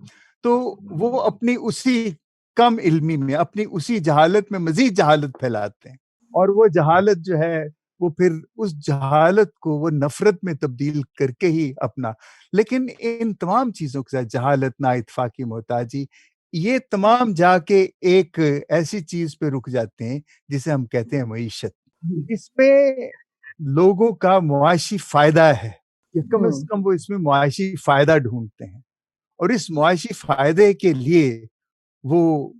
Speaker 4: तो वो अपनी उसी कम इल्मी में, अपनी उसी जहालत में मजीद जहालत फैलाते हैं। और वो जहालत जो है, वो फिर उस जहालत को वो नफरत में तब्दील करके ही अपना। लेकिन इन तमाम चीज़ों के साथ, जहालत, नाइत्तेफाकी, मोहताजी, ये तमाम जाके एक ऐसी चीज़ पे रुक जाते हैं जिसे हम कहते हैं मईशत। इसमें लोगों का मुआशी फ़ायदा है, या कम से कम वो इसमें मुआशी फ़ायदा ढूँढते हैं, और इस मुआशी फ़ायदे के लिए वो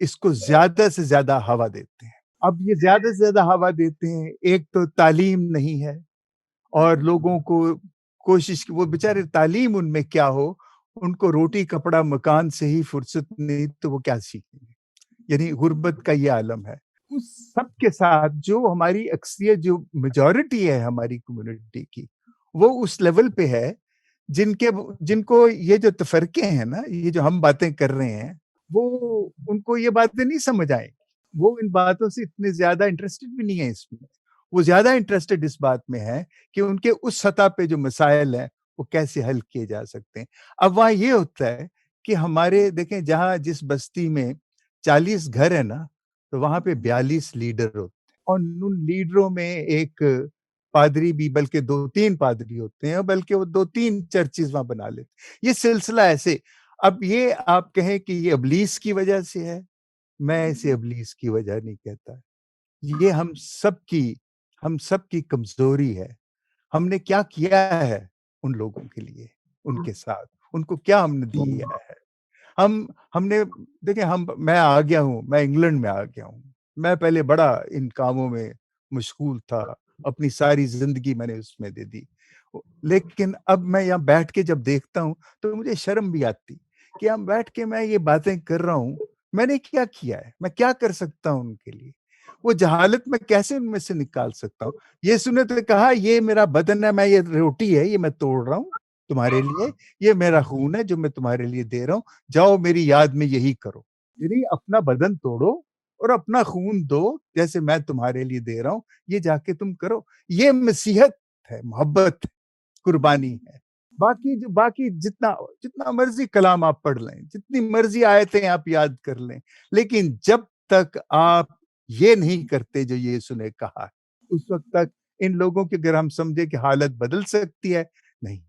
Speaker 4: इसको ज़्यादा से ज़्यादा हवा देते हैं। अब ये ज़्यादा से ज़्यादा हवा देते हैं, एक तो तालीम नहीं है, और लोगों को कोशिश, वो बेचारे तालीम उनमें क्या हो, उनको रोटी कपड़ा मकान से ही फुर्सत नहीं, तो वो क्या सीखेंगे? यानी गुर्बत का ये आलम है। उस सब के साथ जो हमारी अक्सरियत, जो मेजॉरिटी है हमारी कम्युनिटी की, वो उस लेवल पे है जिनको ये जो तफरके हैं ना, ये जो हम बातें कर रहे हैं, वो उनको ये बातें नहीं समझ आए, वो इन बातों से इतने ज्यादा इंटरेस्टेड भी नहीं है इसमें। वो ज्यादा इंटरेस्टेड इस बात में है कि उनके उस सतह पे जो मसाइल हैं वो कैसे हल किए जा सकते हैं। अब वहाँ ये होता है कि हमारे देखें, जहाँ जिस बस्ती में 40 घर है ना, तो वहां पे 42 लीडर होते हैं, और उन लीडरों में एक पादरी भी, बल्कि 2-3 पादरी होते हैं, बल्कि वो 2-3 चर्चेज वहां बना लेते हैं। ये सिलसिला ऐसे। अब ये आप कहें कि ये इब्लीस की वजह से है, मैं इसे इब्लीस की वजह नहीं कहता। ये हम सब की कमजोरी है। हमने क्या किया है उन लोगों के लिए, उनके साथ, उनको क्या हमने दिया है। हमने देखिए, मैं आ गया हूँ, मैं इंग्लैंड में आ गया हूँ। मैं पहले बड़ा इन कामों में मशगूल था, अपनी सारी जिंदगी मैंने उसमें दे दी। लेकिन अब मैं यहाँ बैठ के जब देखता हूँ तो मुझे शर्म भी आती कि हम बैठ के मैं ये बातें कर रहा हूँ, मैंने क्या किया है, मैं क्या कर सकता हूँ उनके लिए। वो जहालत मैं कैसे उनमें से निकाल सकता हूँ। यीशु ने तो कहा, ये मेरा बदन है, मैं ये रोटी है, ये मैं तोड़ रहा हूँ तुम्हारे लिए, ये मेरा खून है जो मैं तुम्हारे लिए दे रहा हूँ, जाओ मेरी याद में यही करो। यानी अपना बदन तोड़ो और अपना खून दो, जैसे मैं तुम्हारे लिए दे रहा हूँ, ये जाके तुम करो। ये मसीहत है, मोहब्बत है, कुर्बानी है। बाकी जितना जितना मर्जी कलाम आप पढ़ लें, जितनी मर्जी आयतें आप याद कर लें, लेकिन जब तक आप ये नहीं करते जो यीशु ने कहा है, उस वक्त तक इन लोगों की, अगर हम समझे कि हालत बदल सकती है, नहीं।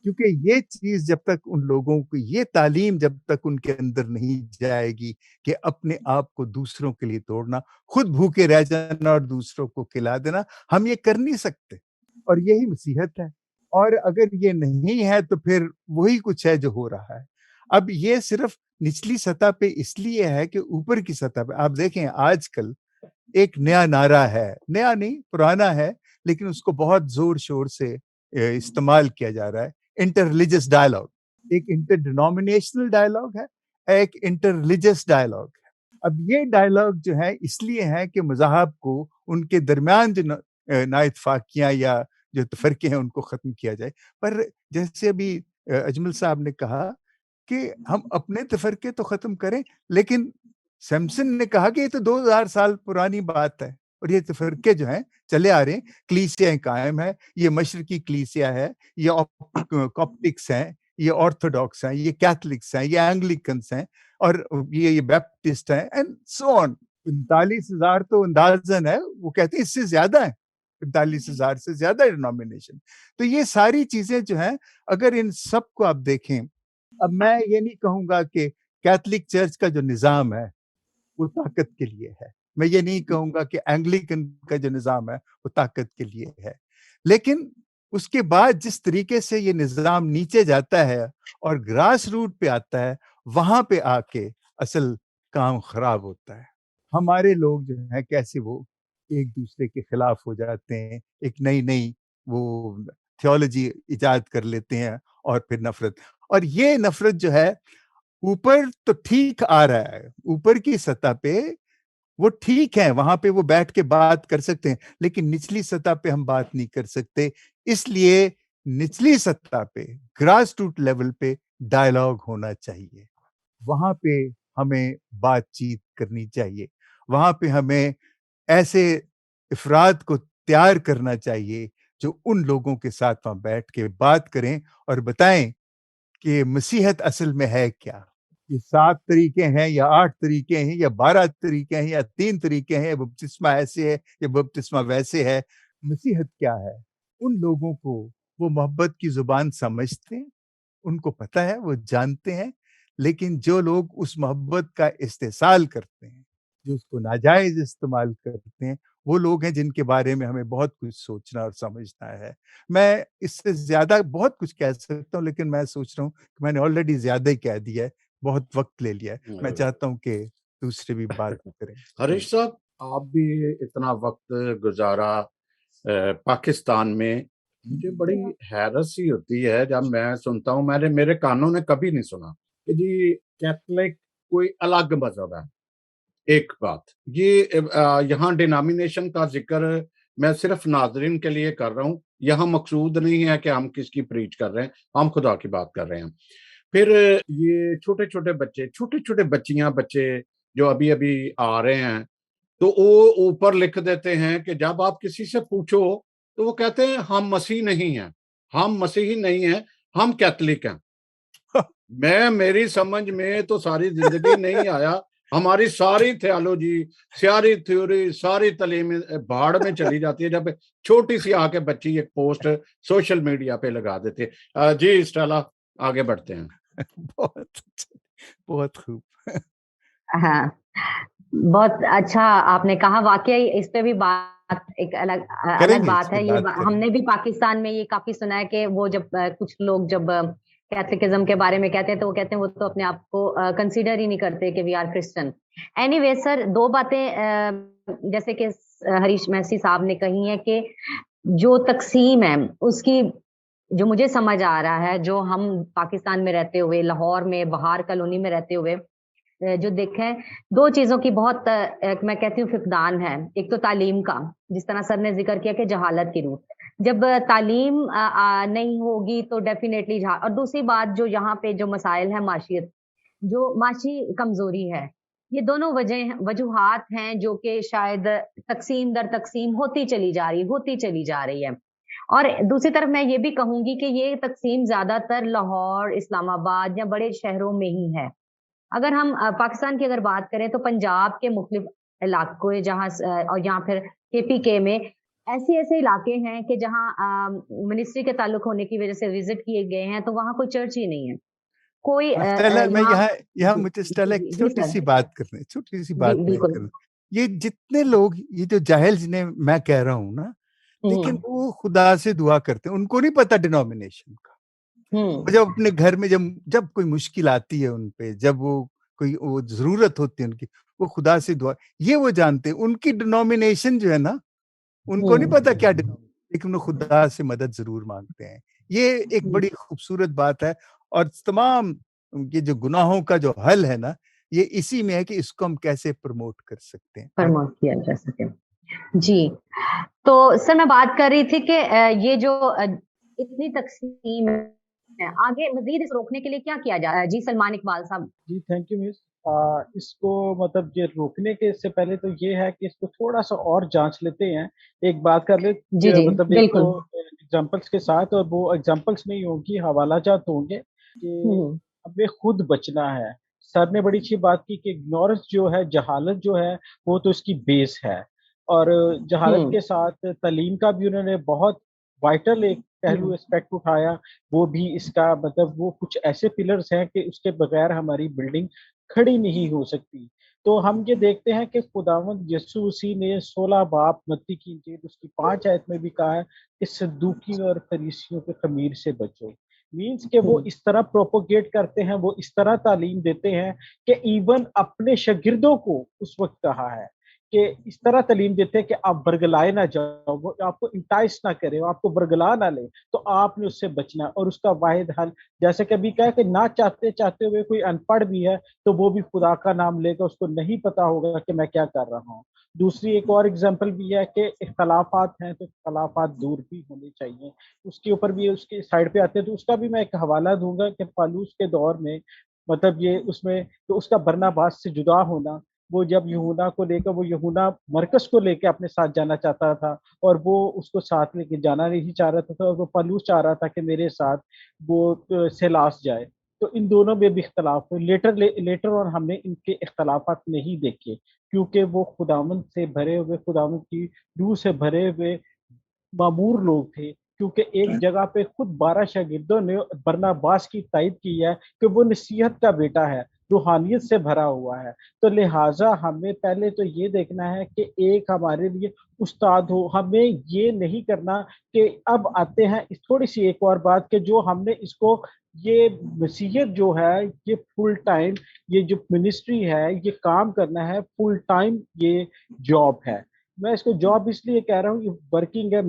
Speaker 4: क्योंकि ये चीज जब तक उन लोगों को, ये तालीम जब तक उनके अंदर नहीं जाएगी कि अपने आप को दूसरों के लिए तोड़ना, खुद भूखे रह जाना और दूसरों को खिला देना, हम ये कर नहीं सकते। और यही मसीहत है। और अगर ये नहीं है तो फिर वही कुछ है जो हो रहा है। अब ये सिर्फ निचली सतह पे इसलिए है कि ऊपर की सतह पे आप देखें, आजकल एक नया नारा है, नया नहीं पुराना है, लेकिन उसको बहुत जोर शोर से इस्तेमाल किया जा रहा है, इंटर रिलीजियस डायलॉग। एक इंटर डिनोमिनेशनल डायलॉग है, एक इंटर रिलीजियस डायलॉग है। अब ये डायलॉग जो है इसलिए है कि मज़हब को, उनके दरमियान जो नाइतफाकियां या जो तफरके हैं उनको खत्म किया जाए। पर जैसे अभी अजमल साहब ने कहा कि हम अपने तफरके तो खत्म करें, लेकिन सैमसन ने कहा कि ये तो 2000 साल पुरानी बात है और ये तफरके जो हैं चले आ रहे हैं, कलीसियाएं कायम है, ये मशरकी कलीसिया है, ये कॉप्टिक्स हैं, ये ऑर्थोडॉक्स हैं, ये कैथलिक्स हैं, ये एंग्लिकन्स हैं, और ये बैप्टिस्ट हैं, एंड सो ऑन। 45,000 तो अंदाजन है, वो कहते हैं इससे ज्यादा है, 45,000 से ज्यादा डिनोमिनेशन। तो ये सारी चीजें जो हैं, अगर इन सब को आप देखें, अब मैं ये नहीं कहूंगा कि कैथलिक चर्च का जो निज़ाम है वो ताकत के लिए है, मैं ये नहीं कहूंगा कि एंग्लिकन का जो निज़ाम है वो ताकत के लिए है, लेकिन उसके बाद जिस तरीके से ये निज़ाम नीचे जाता है और ग्रास रूट पे आता है, वहां पे आके असल काम खराब होता है। हमारे लोग जो हैं कैसे वो एक दूसरे के खिलाफ हो जाते हैं, एक नई नई वो थियोलॉजी इजाद कर लेते हैं, और फिर नफरत। और ये नफरत जो है, ऊपर तो ठीक आ रहा है, ऊपर की सतह पे वो ठीक है, वहां पे वो बैठ के बात कर सकते हैं, लेकिन निचली सतह पे हम बात नहीं कर सकते। इसलिए निचली सतह पे, ग्रास रूट लेवल पे डायलॉग होना चाहिए, वहां पे हमें बातचीत करनी चाहिए, वहां पे हमें ऐसे अफराद को तैयार करना चाहिए जो उन लोगों के साथ वहां बैठ के बात करें और बताएं कि मसीहत असल में है क्या। ये 7 तरीके हैं या 8 तरीके हैं या 12 तरीके हैं या 3 तरीके हैं, बपतिस्मा ऐसे है या बपतिस्मा वैसे है, मसीहत क्या है। उन लोगों को वो मोहब्बत की जुबान समझते हैं, उनको पता है, वो जानते हैं, लेकिन जो लोग उस मोहब्बत का इस्तेसाल करते हैं, जो उसको नाजायज इस्तेमाल करते हैं, वो लोग हैं जिनके बारे में हमें बहुत कुछ सोचना और समझना है। मैं इससे ज्यादा बहुत कुछ कह सकता हूँ, लेकिन मैं सोच रहा हूँ कि मैंने ऑलरेडी ज्यादा ही कह दिया है, बहुत वक्त ले लिया है। मैं चाहता हूँ कि दूसरे भी बात करें।
Speaker 2: हरीश साहब, आप भी इतना वक्त गुजारा पाकिस्तान में, मुझे बड़ी हैरत सी होती है जब मैं सुनता हूँ, मेरे कानों ने कभी नहीं सुना कि जी कैथलिक कोई अलग मजहब है। ایک بات یہ یہاں ڈینامینیشن کا ذکر میں صرف ناظرین کے لیے کر رہا ہوں، یہاں مقصود نہیں ہے کہ ہم کس کی پریچ کر رہے ہیں، ہم خدا کی بات کر رہے ہیں۔ پھر یہ چھوٹے چھوٹے بچیاں بچے جو ابھی ابھی آ رہے ہیں، تو وہ اوپر لکھ دیتے ہیں کہ جب آپ کسی سے پوچھو تو وہ کہتے ہیں ہم مسیح نہیں ہیں، ہم مسیحی نہیں ہیں، ہم کیتھولک ہیں۔ میری سمجھ میں تو ساری زندگی نہیں آیا، ہماری ساری تھیالوجی، ساری تھیوری، ساری تعلیم بھاڑ میں چلی جاتی ہے جب چھوٹی سی آ کے بچی ایک پوسٹ سوشل میڈیا پہ لگا دیتے ہیں۔ جی اسٹیلا آگے بڑھتے ہیں۔
Speaker 4: بہت بہت خوب۔
Speaker 3: ہاں، بہت اچھا آپ نے کہا، واقعی اس پہ بھی بات ایک الگ بات ہے۔ یہ ہم نے بھی پاکستان میں یہ کافی سنا ہے کہ وہ جب کچھ لوگ جب کیتھولکزم کے بارے میں کہتے ہیں تو وہ کہتے ہیں وہ تو اپنے آپ کو کنسیڈر ہی نہیں کرتے کہ we are Christian. Anyway sir, دو باتیں جیسے کہ ہریش میسی صاحب نے کہی ہیں کہ جو تقسیم ہے اس کی جو مجھے سمجھ آ رہا ہے، جو ہم پاکستان میں رہتے ہوئے، لاہور میں بہار کالونی میں رہتے ہوئے جو دیکھیں، دو چیزوں کی بہت میں کہتی ہوں فقدان ہے۔ ایک تو تعلیم کا، جس طرح سر نے ذکر کیا کہ جہالت کی روح، جب تعلیم نہیں ہوگی تو ڈیفینیٹلی، اور دوسری بات جو یہاں پہ جو مسائل ہیں معاشیت، جو معاشی کمزوری ہے، یہ دونوں وجوہات ہیں جو کہ شاید تقسیم در تقسیم ہوتی چلی جا رہی ہے۔ اور دوسری طرف میں یہ بھی کہوں گی کہ یہ تقسیم زیادہ تر لاہور، اسلام آباد یا بڑے شہروں میں ہی ہے۔ اگر ہم پاکستان کی اگر بات کریں تو پنجاب کے مختلف علاقوں جہاں اور یہاں پھر KPK میں ایسے علاقے ہیں کہ جہاں منسٹری کے تعلق ہونے کی وجہ سے وزٹ کیے گئے ہیں تو وہاں کوئی چرچ ہی نہیں ہے، کوئی
Speaker 4: میں یہاں مجھے اسٹیلا ایک چھوٹی سی بات کرنا، یہ جتنے لوگ، یہ جو جاہل جنہیں میں کہہ رہا ہوں نا، لیکن وہ خدا سے دعا کرتے ہیں، ان کو نہیں پتا ڈینومینیشن کا۔ جب اپنے گھر میں جب کوئی مشکل آتی ہے ان پہ، جب وہ ضرورت ہوتی ہے ان کی، وہ خدا سے دعا، یہ وہ جانتے ہیں ان کی ڈینومینیشن جو ہے نا، ان کو نہیں پتا کیا، لیکن وہ خدا سے مدد ضرور مانگتے ہیں۔ یہ ایک بڑی خوبصورت بات ہے، اور تمام یہ جو گناہوں کا جو حل ہے نا، یہ اسی میں ہے کہ اس کو ہم کیسے پروموٹ کر سکتے ہیں،
Speaker 3: پروموٹ کیا جا سکے۔ جی، تو سر میں بات کر رہی تھی کہ یہ جو اتنی تقسیم ہے، آگے مزید اس روکنے کے لیے کیا کیا جا رہا ہے؟ جی سلمان اقبال صاحب۔
Speaker 5: جی تھینک یو مس۔ اس کو مطلب یہ روکنے کے سے پہلے تو یہ ہے کہ اس کو تھوڑا سا اور جانچ لیتے ہیں، ایک بات کر لیں، مطلب ایک تو ایگزامپلس کے ساتھ، اور وہ ایگزامپلس نہیں ہوں گی، حوالہ جات ہوں گے کہ ہمیں خود بچنا ہے۔ سر نے بڑی اچھی بات کی کہ اگنورنس جو ہے، جہالت جو ہے، وہ تو اس کی بیس ہے، اور جہالت کے ساتھ تعلیم کا بھی انہوں نے بہت وائٹل ایک پہلو اسپیکٹ اٹھایا، وہ بھی اس کا مطلب وہ کچھ ایسے پلرز ہیں کہ اس کے بغیر ہماری بلڈنگ کھڑی نہیں ہو سکتی۔ تو ہم یہ دیکھتے ہیں کہ خداوند یسوع مسیح نے 16 باب متی کی انجیل اس کی 5 آیت میں بھی کہا ہے کہ صدوقیوں اور فریسیوں کے خمیر سے بچو۔ مینس کہ وہ اس طرح پروپوگیٹ کرتے ہیں، وہ اس طرح تعلیم دیتے ہیں کہ ایون اپنے شاگردوں کو اس وقت کہا ہے کہ اس طرح تعلیم دیتے ہیں کہ آپ برگلائے نہ جاؤ، وہ آپ کو انٹائس نہ کرے، وہ آپ کو برگلا نہ لے، تو آپ نے اس سے بچنا۔ اور اس کا واحد حل، جیسے کہ ابھی کہا کہ نہ چاہتے ہوئے کوئی ان پڑھ بھی ہے تو وہ بھی خدا کا نام لے گا، اس کو نہیں پتا ہوگا کہ میں کیا کر رہا ہوں۔ دوسری ایک اور اگزامپل بھی ہے کہ اختلافات ہیں تو اختلافات دور بھی ہونے چاہیے، اس کے اوپر بھی اس کے سائڈ پہ آتے ہیں، تو اس کا بھی میں ایک حوالہ دوں گا کہ پالوس کے دور میں مطلب یہ اس میں تو اس کا برناباس سے جدا ہونا، وہ جب یہودا کو لے کر، وہ یہودا مرکز کو لے کے اپنے ساتھ جانا چاہتا تھا اور وہ اس کو ساتھ لے کے جانا نہیں چاہ رہا تھا، اور وہ پالوس چاہ رہا تھا کہ میرے ساتھ وہ سیلاس جائے، تو ان دونوں میں بھی اختلاف ہوئے۔ لیٹر اور ہم نے ان کے اختلافات نہیں دیکھے، کیونکہ وہ خداوند سے بھرے ہوئے، خداوند کی روح سے بھرے ہوئے معمور لوگ تھے، کیونکہ ایک جگہ پہ خود 12 شاگردوں نے برناباس کی تائید کی ہے کہ وہ نصیحت کا بیٹا ہے، روحانیت سے بھرا ہوا ہے۔ تو لہٰذا ہمیں پہلے تو یہ دیکھنا ہے کہ ایک ہمارے لیے استاد ہو، ہمیں یہ نہیں کرنا کہ اب آتے ہیں اس تھوڑی سی ایک اور بات کہ جو ہم نے اس کو، یہ مسیحیت جو ہے یہ فل ٹائم، یہ جو منسٹری ہے یہ کام کرنا ہے فل ٹائم، یہ جاب ہے۔ میں اس کو جاب اس لیے کہہ رہا ہوں، یہ ورکنگ ہے،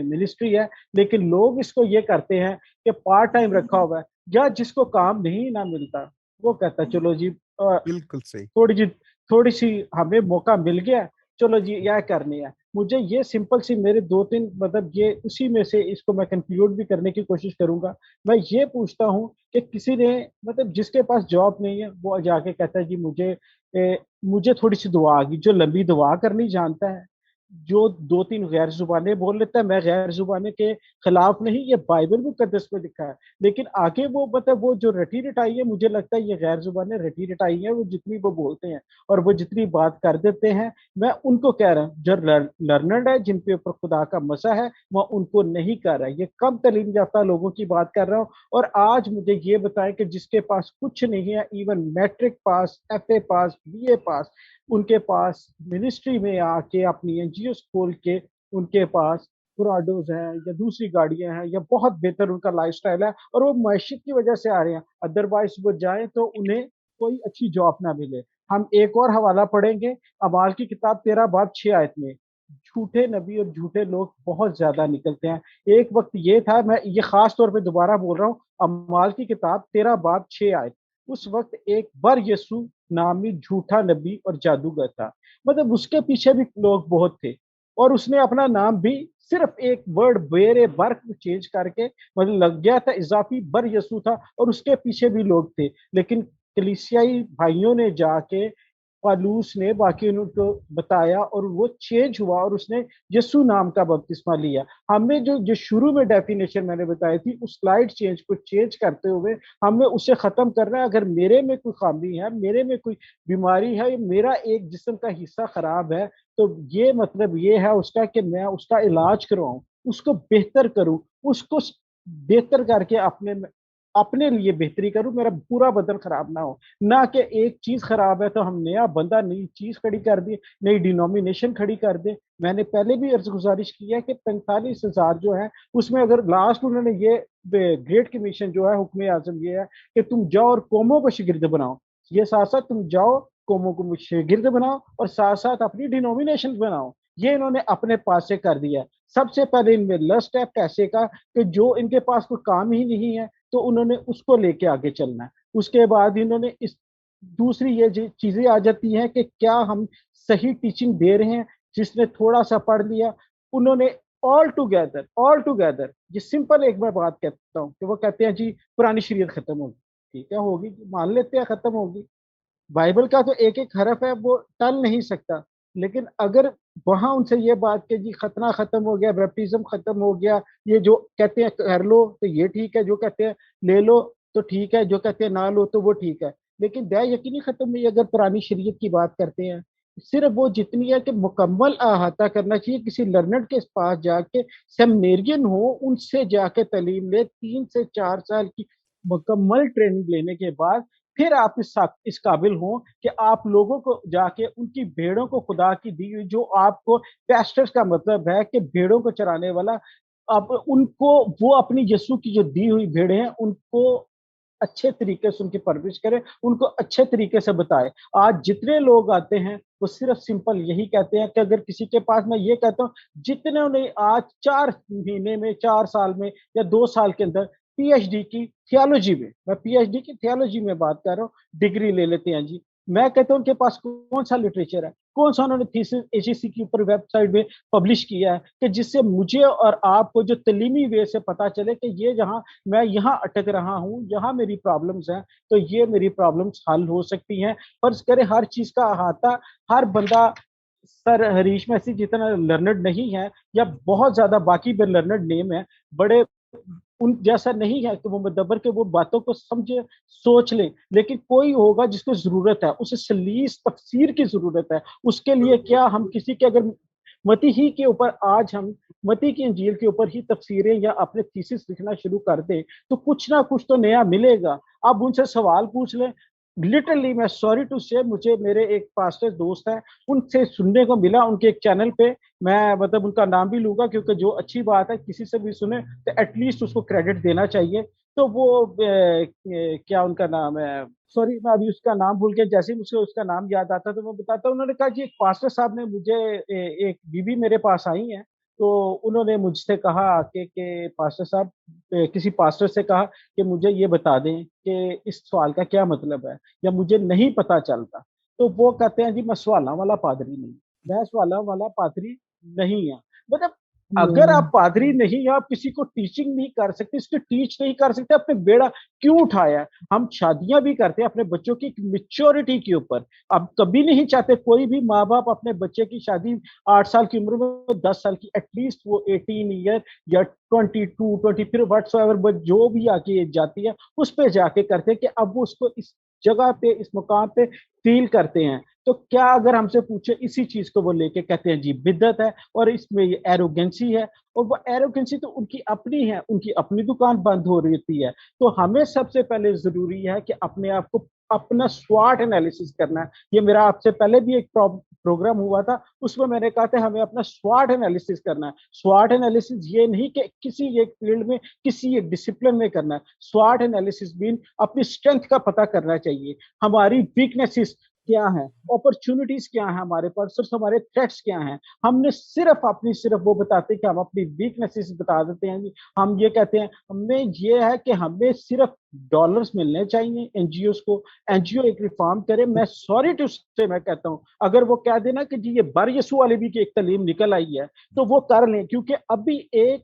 Speaker 5: منسٹری ہے، لیکن لوگ اس کو یہ کرتے ہیں کہ پارٹ ٹائم رکھا ہوا ہے، یا جس کو کام نہیں نہ ملتا وہ کہتا ہے چلو جی
Speaker 4: بالکل صحیح،
Speaker 5: تھوڑی جی थोड़ी सी हमें मौका मिल गया, चलो जी यह करनी है। मुझे ये सिंपल सी मेरे 2-3 मतलब ये उसी में से इसको मैं कंक्लूड भी करने की कोशिश करूंगा। मैं ये पूछता हूँ कि किसी ने मतलब जिसके पास जॉब नहीं है वो जाके कहता है जी मुझे थोड़ी सी दुआ आ गई, जो लंबी दुआ करनी जानता है, जो 2-3 गैर जुबानें बोल लेता है, मैं गैर जुबानें के खिलाफ नहीं, ये बाइबल मुकद्दस में लिखा है, लेकिन आगे वो मतलब वो जो रटी रटाई है, मुझे लगता है ये गैर जुबानें रटी रटाई है, वो जितनी वो बोलते हैं और वो जितनी बात कर देते हैं, मैं उनको कह रहा हूँ जो लर्नर्ड है, जिनके ऊपर खुदा का मसा है, मैं उनको नहीं कर रहा, ये कम तलीम याफ्ता लोगों की बात कर रहा हूँ। और आज मुझे ये बताएं कि जिसके पास कुछ नहीं है, इवन मैट्रिक पास, FA पास, BA पास, उनके पास मिनिस्ट्री में आके अपनी NGO खोल के उनके पास पुराडोज हैं या दूसरी गाड़ियां हैं या बहुत बेहतर उनका लाइफस्टाइल है, और वो मैशियत की वजह से आ रहे हैं, अदरवाइज वो जाए तो उन्हें कोई अच्छी जॉब ना मिले। हम एक और हवाला पढ़ेंगे, अमाल की किताब 13 बाब 6 आयत में। झूठे नबी और झूठे लोग बहुत ज्यादा निकलते हैं। एक वक्त ये था, मैं ये खास तौर पे दोबारा बोल रहा हूँ, अमाल की किताब 13 बाब 6 आयत। उस वक्त एक बर यसु नामी झूठा नबी और जादूगर था, मतलब उसके पीछे भी लोग बहुत थे, और उसने अपना नाम भी सिर्फ एक वर्ड बेरे बर्क चेंज करके मतलब लग गया था, इजाफी बर यसु था, और उसके पीछे भी लोग थे। लेकिन कलीसियाई भाइयों ने जाके पालूस ने बाकी उनको बताया और वो चेंज हुआ और उसने यीशु नाम का बपतिस्मा लिया। हमें जो जो शुरू में डेफिनेशन मैंने बताई थी, उस स्लाइड चेंज को चेंज करते हुए हमें उसे खत्म करना है। अगर मेरे में कोई खामी है, मेरे में कोई बीमारी है, मेरा एक जिस्म का हिस्सा खराब है, तो ये मतलब ये है उसका कि मैं उसका इलाज करवाऊं, उसको बेहतर करूं, उसको बेहतर करके अपने लिए बेहतरी करूं, मेरा पूरा बदन खराब ना हो। ना कि एक चीज खराब है तो हम नया बंदा नई चीज खड़ी कर दी, नई डिनोमिनेशन खड़ी कर दे। मैंने पहले भी अर्ज गुजारिश की है कि 45,000 जो है उसमें अगर लास्ट उन्होंने ये ग्रेट कमीशन जो है, हुक्म आजम ये है कि तुम जाओ और कौमों को शिगिर्द बनाओ, ये साथ साथ तुम जाओ कौमों को शिगिर्द बनाओ और साथ साथ अपनी डिनोमिनेशन बनाओ। ये इन्होंने अपने पास से कर दिया है। सबसे पहले इनमें लस्ट है पैसे का, कि जो इनके पास कोई काम ही नहीं है तो उन्होंने उसको लेके आगे चलना है। उसके बाद इन्होंने इस दूसरी ये चीजें आ जाती हैं कि क्या हम सही टीचिंग दे रहे हैं। जिसने थोड़ा सा पढ़ लिया, उन्होंने ऑल टुगेदर ये सिंपल एक मैं बात कहता हूँ कि वो कहते हैं जी पुरानी शरीयत खत्म होगी। ठीक है, होगी, मान लेते हैं खत्म होगी। बाइबल का तो एक एक हरफ है, वो टल नहीं सकता। लेकिन अगर वहां उनसे ये बात कि जी खतना खत्म हो गया, बैप्टिज्म खत्म हो गया, ये जो कहते हैं कर लो तो ये ठीक है, जो कहते हैं ले लो तो ठीक है, जो कहते हैं ना लो तो वो ठीक है, लेकिन दया यकीनी खत्म नहीं। अगर पुरानी शरीयत की बात करते हैं, सिर्फ वो जितनी है कि मुकम्मल अहाता करना चाहिए। किसी लर्नर के पास जाके सेमिनेरियन हो, उनसे जाके तालीम ले, 3 से 4 साल की मुकम्मल ट्रेनिंग लेने के बाद फिर आप इस काबिल हो कि आप लोगों को जाके उनकी भेड़ों को खुदा की दी हुई, जो आपको पैस्टर्स का मतलब है कि भेड़ों को चराने वाला, अब उनको वो अपनी यीशु की जो दी हुई भेड़े हैं उनको अच्छे तरीके से उनकी परवरिश करे, उनको अच्छे तरीके से बताए। आज जितने लोग आते हैं वो सिर्फ सिंपल यही कहते हैं कि अगर किसी के पास, मैं ये कहता हूँ जितने ने आज 4 महीने में, 4 साल में या 2 साल के अंदर PhD की थियोलॉजी में, मैं PhD की थियोलॉजी में बात कर रहा हूँ, डिग्री ले लेते हैं जी, मैं कहता हूँ उनके पास कौन सा लिटरेचर है, कौन सा उन्होंने थीसिस ACC के ऊपर वेबसाइट में पब्लिश किया है कि जिससे मुझे और आपको जो तलीमी वे से पता चले कि ये जहाँ मैं यहाँ अटक रहा हूँ, यहाँ मेरी प्रॉब्लम्स हैं, तो ये मेरी प्रॉब्लम्स हल हो सकती हैं। फर्ज करे हर चीज का अहाता हर बंदा सर हरीश मैसी जितना लर्नड नहीं है, या बहुत ज्यादा बाकी भी लर्नड नेम है, बड़े उन जैसा नहीं है कि वो मुदब्बर के वो बातों को समझे सोच ले, लेकिन कोई होगा जिसको जरूरत है, उसे सलीस तफसीर की जरूरत है। उसके लिए क्या हम किसी के अगर मती ही के ऊपर, आज हम मती की इंजील के ऊपर ही तफसीरें या अपने थीसिस लिखना शुरू कर दें तो कुछ ना कुछ तो नया मिलेगा। आप उनसे सवाल पूछ लें। लिटरली मैं सॉरी टू से, मुझे मेरे एक पास्टर दोस्त है, उनसे सुनने को मिला उनके एक चैनल पे, मैं मतलब उनका नाम भी लूंगा क्योंकि जो अच्छी बात है किसी से भी सुने तो एटलीस्ट उसको क्रेडिट देना चाहिए। तो वो क्या उनका नाम है, सॉरी मैं अभी उसका नाम भूल गया, जैसे ही मुझे उसका नाम याद आता तो मैं बताता हूँ। उन्होंने कहा कि एक पास्टर साहब ने मुझे एक बीबी मेरे पास आई है, तो उन्होंने मुझसे कहा कि पास्टर साहब, किसी पास्टर से कहा कि मुझे ये बता दें कि इस सवाल का क्या मतलब है, या मुझे नहीं पता चलता। تو وہ کہتے ہیں جی میں سوالاں والا پادری نہیں، میں سوالاں والا پادری نہیں ہوں۔ مطلب اگر آپ پادری نہیں ہیں، آپ کسی کو ٹیچنگ نہیں کر سکتے، اس کو ٹیچ نہیں کر سکتے، اپنے بیڑا کیوں اٹھایا ہے؟ ہم شادیاں بھی کرتے ہیں اپنے بچوں کی میچورٹی کے اوپر۔ اب کبھی نہیں چاہتے کوئی بھی ماں باپ اپنے بچے کی شادی 8 سال کی عمر میں، 10 سال کی، ایٹ لیسٹ وہ 18 ایئر یا 22 20 پھر واٹس ایور جو بھی آ کے جاتی ہے اس پہ جا کے کرتے ہیں کہ اب وہ اس کو اس جگہ پہ اس مقام پہ فیل کرتے ہیں۔ تو کیا اگر ہم سے پوچھے اسی چیز کو وہ لے کے کہتے ہیں جی بدعت ہے اور اس میں یہ ایروگنسی ہے، اور وہ ایروگنسی تو ان کی اپنی ہے، ان کی اپنی دکان بند ہو رہی ہوتی ہے۔ تو ہمیں سب سے پہلے ضروری ہے کہ اپنے آپ کو اپنا سواٹ انالیسس کرنا ہے۔ یہ میرا آپ سے پہلے بھی ایک پروگرام ہوا تھا، اس میں نے کہا تھا ہمیں اپنا سواٹ انالیسس کرنا ہے۔ سواٹ انالیسس یہ نہیں کہ کسی ایک فیلڈ میں کسی ایک ڈسپلن میں کرنا ہے، سواٹ انالیسس مین اپنی اسٹرینتھ کا پتہ کرنا چاہیے، ہماری ویکنیسز کیا ہیں، اپرچونٹیز کیا ہیں ہمارے پاس، اور ہمارے تھریٹس کیا ہیں۔ ہم نے صرف وہ بتاتے ہیں کہ ہم اپنی ویکنیسز بتا دیتے ہیں، ہم یہ کہتے ہیں ہمیں یہ ہے کہ ہمیں صرف ڈالرز ملنے چاہیے این جی اوز کو، این جی او ایک ریفارم کرے۔ میں سوری ٹو سے میں کہتا ہوں اگر وہ کہہ دینا کہ جی یہ بر یسوع والی بھی کی ایک تعلیم نکل آئی ہے تو وہ کر لیں، کیونکہ ابھی ایک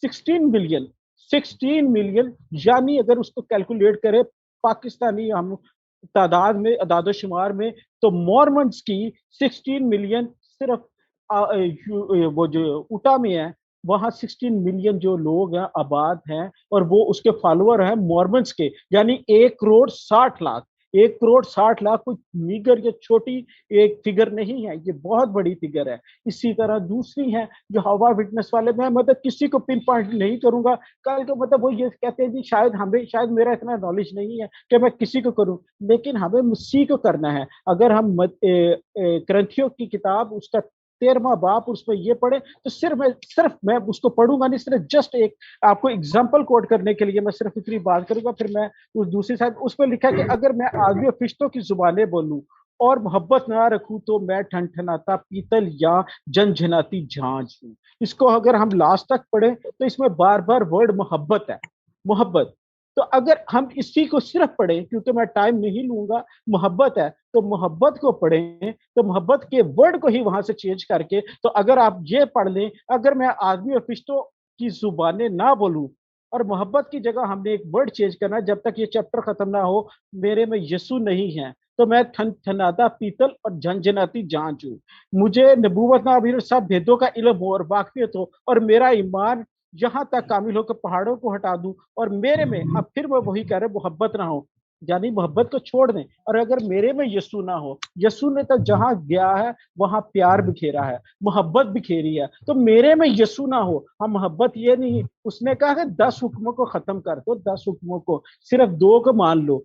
Speaker 5: 16 ملین یعنی اگر اس کو کیلکولیٹ کرے پاکستانی ہم تعداد میں، اعداد و شمار میں، تو مورمنز کی 16 ملین صرف وہ جو اٹا میں ہے وہاں 16 ملین جو لوگ ہیں آباد ہیں، اور وہ اس کے فالوور ہیں مورمنز کے، یعنی 1,60,00,000 1,60,00,000 کوئی میگر یا چھوٹی ایک فگر نہیں ہے، یہ بہت بڑی فگر ہے۔ اسی طرح دوسری ہیں جو ہوا وٹنس والے، میں مطلب کسی کو پن پوائنٹ نہیں کروں گا، کل کو مطلب وہ یہ کہتے ہیں جی شاید میرا اتنا نالج نہیں ہے کہ میں کسی کو کروں، لیکن ہمیں مسیح کو کرنا ہے۔ اگر ہم کرنتھیوں کی کتاب اس کا 13واں باب اس میں یہ پڑھے تو صرف میں اس کو پڑھوں گا نہیں، صرف جسٹ ایک آپ کو اگزامپل کوٹ کرنے کے لیے میں صرف اتنی بات کروں گا، پھر میں اس دوسری سائڈ اس میں لکھا کہ اگر میں آدمی اور فرشتوں کی زبانیں بولوں اور محبت نہ رکھوں تو میں ٹھنٹھناتا پیتل یا جھنجھناتی جھانجھ ہوں۔ اس کو اگر ہم لاسٹ تک پڑھیں تو اس میں بار بار ورڈ محبت ہے، محبت۔ تو اگر ہم اسی کو صرف پڑھیں، کیونکہ میں ٹائم نہیں لوں گا، محبت ہے تو محبت کو پڑھیں، تو محبت کے ورڈ کو ہی وہاں سے چینج کر کے، تو اگر آپ یہ پڑھ لیں اگر میں آدمی اور فرشتوں کی زبانیں نہ بولوں، اور محبت کی جگہ ہم نے ایک ورڈ چینج کرنا، جب تک یہ چیپٹر ختم نہ ہو میرے میں یسوع نہیں ہے تو میں تھناتا پیتل اور جھنجھناتی جھانجھ ہوں۔ مجھے نبوت نہ سب بھیدوں کا علم ہو اور واقفیت ہو، اور میرا ایمان یہاں تک کامل ہو کہ پہاڑوں کو ہٹا دوں، اور میرے میں اب پھر وہ وہی کہہ رہے محبت نہ ہو، یعنی محبت کو چھوڑ دیں، اور اگر میرے میں یسوع نہ ہو، یسوع نے تو جہاں گیا ہے وہاں پیار بکھیرا ہے، محبت بکھیری ہے، تو میرے میں یسوع نہ ہو، ہم محبت یہ نہیں، اس نے کہا کہ 10 حکموں کو ختم کر دو، 10 حکموں کو صرف 2 کو مان لو،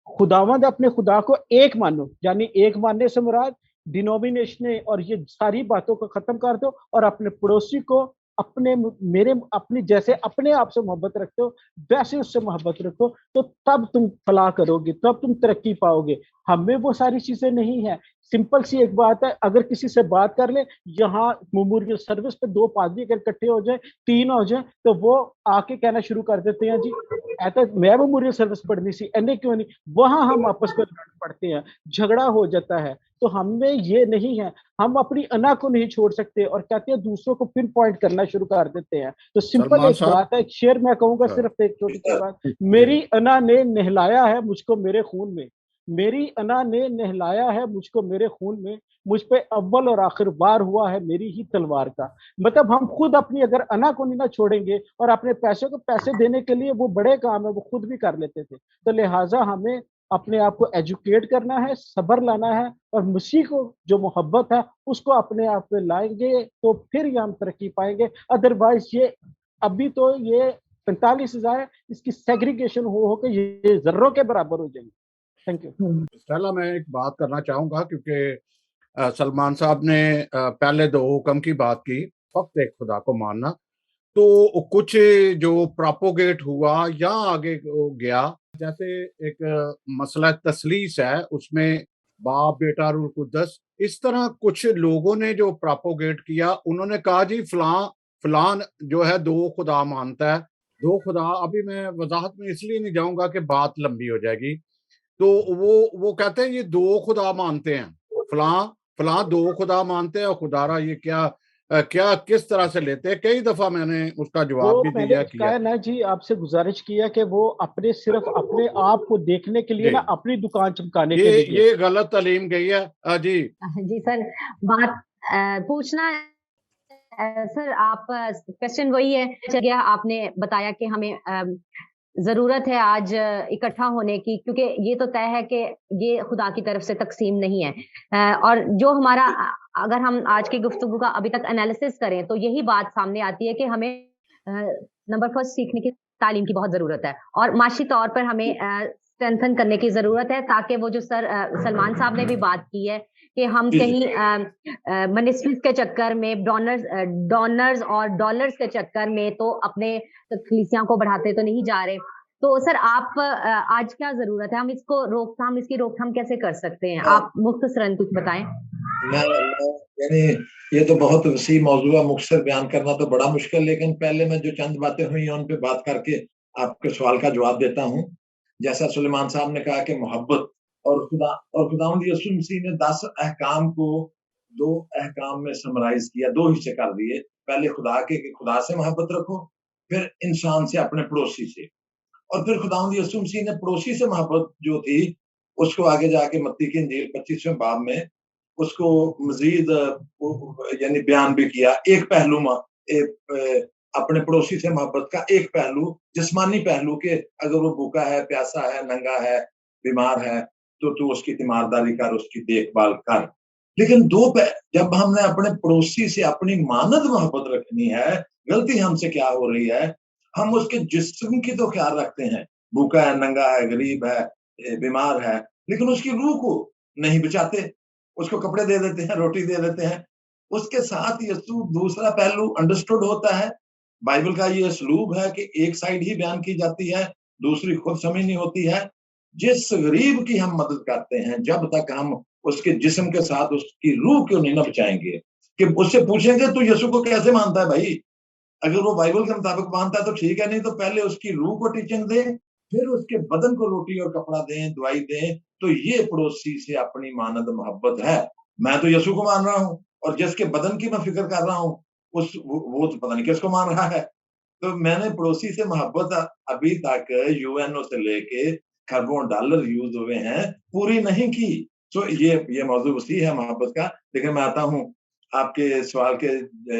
Speaker 5: خداوند اپنے خدا کو ایک مانو، یعنی ایک ماننے سے مراد ڈینومینیشن اور یہ ساری باتوں کو ختم کر دو، اور اپنے پڑوسی کو اپنی جیسے اپنے آپ سے محبت رکھتے ہو ویسے اس سے محبت رکھو، تو تب تم فلاح کرو گے، تب تم ترقی پاؤ گے۔ ہمیں وہ ساری چیزیں نہیں ہیں۔ سمپل سی ایک بات ہے، اگر کسی سے بات کر لیں، یہاں میموریل سروس پہ 2 پادری اگر اکٹھے ہو جائیں، 3 ہو جائیں، تو وہ آ کے کہنا شروع کر دیتے ہیں جی ایسا میں میموریل سروس پڑھنی سی اینے کیوں نہیں، وہاں ہم آپس میں پڑھتے ہیں، جھگڑا ہو جاتا ہے۔ تو ہمیں یہ نہیں ہے، ہم اپنی انا کو نہیں چھوڑ سکتے، اور کہتے ہیں دوسروں کو پن پوائنٹ کرنا شروع کر دیتے ہیں۔ تو سمپل ایک بات ہے، ایک شعر میں کہوں گا، صرف ایک چھوٹی سی بات، میری انا نے نہلایا ہے مجھ کو میرے خون میں، میری انا نے نہلایا ہے مجھ کو میرے خون میں، مجھ پہ اول اور آخر وار ہوا ہے میری ہی تلوار کا۔ مطلب ہم خود اپنی اگر انا کو نہیں نہ چھوڑیں گے، اور اپنے پیسے کو پیسے دینے کے لیے وہ بڑے کام ہے وہ خود بھی کر لیتے تھے، تو لہٰذا ہمیں اپنے آپ کو ایجوکیٹ کرنا ہے، صبر لانا ہے، اور مسیح کو جو محبت ہے اس کو اپنے آپ پہ لائیں گے تو پھر یہ ہم ترقی پائیں گے۔ ادروائز یہ ابھی تو یہ 45,000 ہے، اس کی سیگریگیشن ہو کے یہ ذروں کے برابر ہو جائیں گے۔ Thank you.
Speaker 2: اسٹیلا میں ایک بات کرنا چاہوں گا، کیونکہ سلمان صاحب نے پہلے 2 حکم کی بات کی، فقط ایک خدا کو ماننا، تو کچھ جو پراپوگیٹ ہوا یا آگے گیا، جیسے ایک مسئلہ تثلیث ہے، اس میں باپ بیٹا روح القدس، اس طرح کچھ لوگوں نے جو پراپوگیٹ کیا، انہوں نے کہا جی فلان جو ہے 2 خدا مانتا ہے، 2 خدا۔ ابھی میں وضاحت میں اس لیے نہیں جاؤں گا کہ بات لمبی ہو جائے گی، تو وہ کہتے ہیں یہ دو خدا مانتے ہیں, فلاں دو خدا مانتے ہیں, اور خدارا یہ کیا کس طرح سے لیتے ہیں. کئی دفعہ میں نے اس کا جواب بھی دیا کیا
Speaker 5: نا جی, آپ سے گزارش کیا کہ وہ صرف اپنے آپ کو دیکھنے کے لیے نا اپنی دکان چمکانے کے لیے
Speaker 2: یہ غلط تعلیم گئی ہے.
Speaker 3: جی سر, بات پوچھنا سر, آپ کوشچن وہی ہے, آپ نے بتایا کہ ہمیں ضرورت ہے آج اکٹھا ہونے کی, کیونکہ یہ تو طے ہے کہ یہ خدا کی طرف سے تقسیم نہیں ہے, اور جو ہمارا, اگر ہم آج کی گفتگو کا ابھی تک انالیسس کریں تو یہی بات سامنے آتی ہے کہ ہمیں نمبر فرسٹ سیکھنے کی تعلیم کی بہت ضرورت ہے, اور معاشی طور پر ہمیں اسٹرینتھن کرنے کی ضرورت ہے, تاکہ وہ جو سر سلمان صاحب نے بھی بات کی ہے کہ ہم کہیں منسٹریز کے چکر میں, ڈونرز اور ڈالرز کے چکر میں تو اپنے کلیسیاں کو بڑھاتے تو نہیں جا رہے. تو سر آپ آج کیا ضرورت ہے, ہم اس کی روک تھام کیسے کر سکتے ہیں, آپ مختصراً کچھ بتائیں.
Speaker 6: یعنی یہ تو بہت وسیع موضوع ہے, مختصر بیان کرنا تو بڑا مشکل, لیکن پہلے میں جو چند باتیں ہوئی ہیں ان پہ بات کر کے آپ کے سوال کا جواب دیتا ہوں. جیسا سلیمان صاحب نے کہا کہ محبت اور خداوند یسوع مسیح نے 10 احکام کو 2 احکام میں سمرائز کیا, 2 حصے کر دیے. پہلے خدا سے محبت رکھو, پھر انسان سے, اپنے پڑوسی سے, اور پھر خداوند یسوع مسیح نے پڑوسی سے محبت جو تھی اس کو آگے جا کے متی کی انجیل 25ویں باب میں اس کو مزید یعنی بیان بھی کیا. ایک پہلو اپنے پڑوسی سے محبت کا ایک پہلو, جسمانی پہلو, کہ اگر وہ بھوکا ہے, پیاسا ہے, ننگا ہے, بیمار ہے تو اس کی تیمارداری کر, اس کی دیکھ بھال کر. لیکن جب ہم نے اپنے پڑوسی سے اپنی مانند محبت رکھنی ہے, غلطی ہم سے کیا ہو رہی ہے, ہم اس کے جسم کی تو خیال رکھتے ہیں, بھوکا ہے, ننگا ہے, غریب ہے, بیمار ہے, لیکن اس کی روح کو نہیں بچاتے, اس کو کپڑے دے دیتے ہیں, روٹی دے دیتے ہیں. اس کے ساتھ یسوع دوسرا پہلو انڈرسٹوڈ ہوتا ہے. بائبل کا یہ اسلوب ہے کہ ایک سائیڈ ہی بیان کی جاتی ہے, دوسری خود سمجھنی ہوتی ہے. جس غریب کی ہم مدد کرتے ہیں, جب تک ہم اس کے جسم کے ساتھ اس کی روح کیوں نہیں نہ بچائیں گے, کہ اس سے پوچھیں گے تو یسوع کو کیسے مانتا ہے بھائی, اگر وہ بائبل کے مطابق مانتا ہے تو ٹھیک ہے, نہیں تو پہلے اس کی روح کو ٹیچنگ دیں, پھر اس کے بدن کو روٹی اور کپڑا دیں, دوائی دیں. تو یہ پڑوسی سے اپنی مانند محبت ہے. میں تو یسوع کو مان رہا ہوں, اور جس کے بدن کی میں فکر کر رہا ہوں وہ تو پتہ نہیں کس کو مان رہا ہے. تو میں نے پڑوسی سے محبت ابھی تک UN سے لے کے کھربوں ڈالر یوز ہوئے ہیں پوری نہیں کی. تو یہ موضوع وسیع ہے محبت کا. لیکن میں آتا ہوں آپ کے سوال کے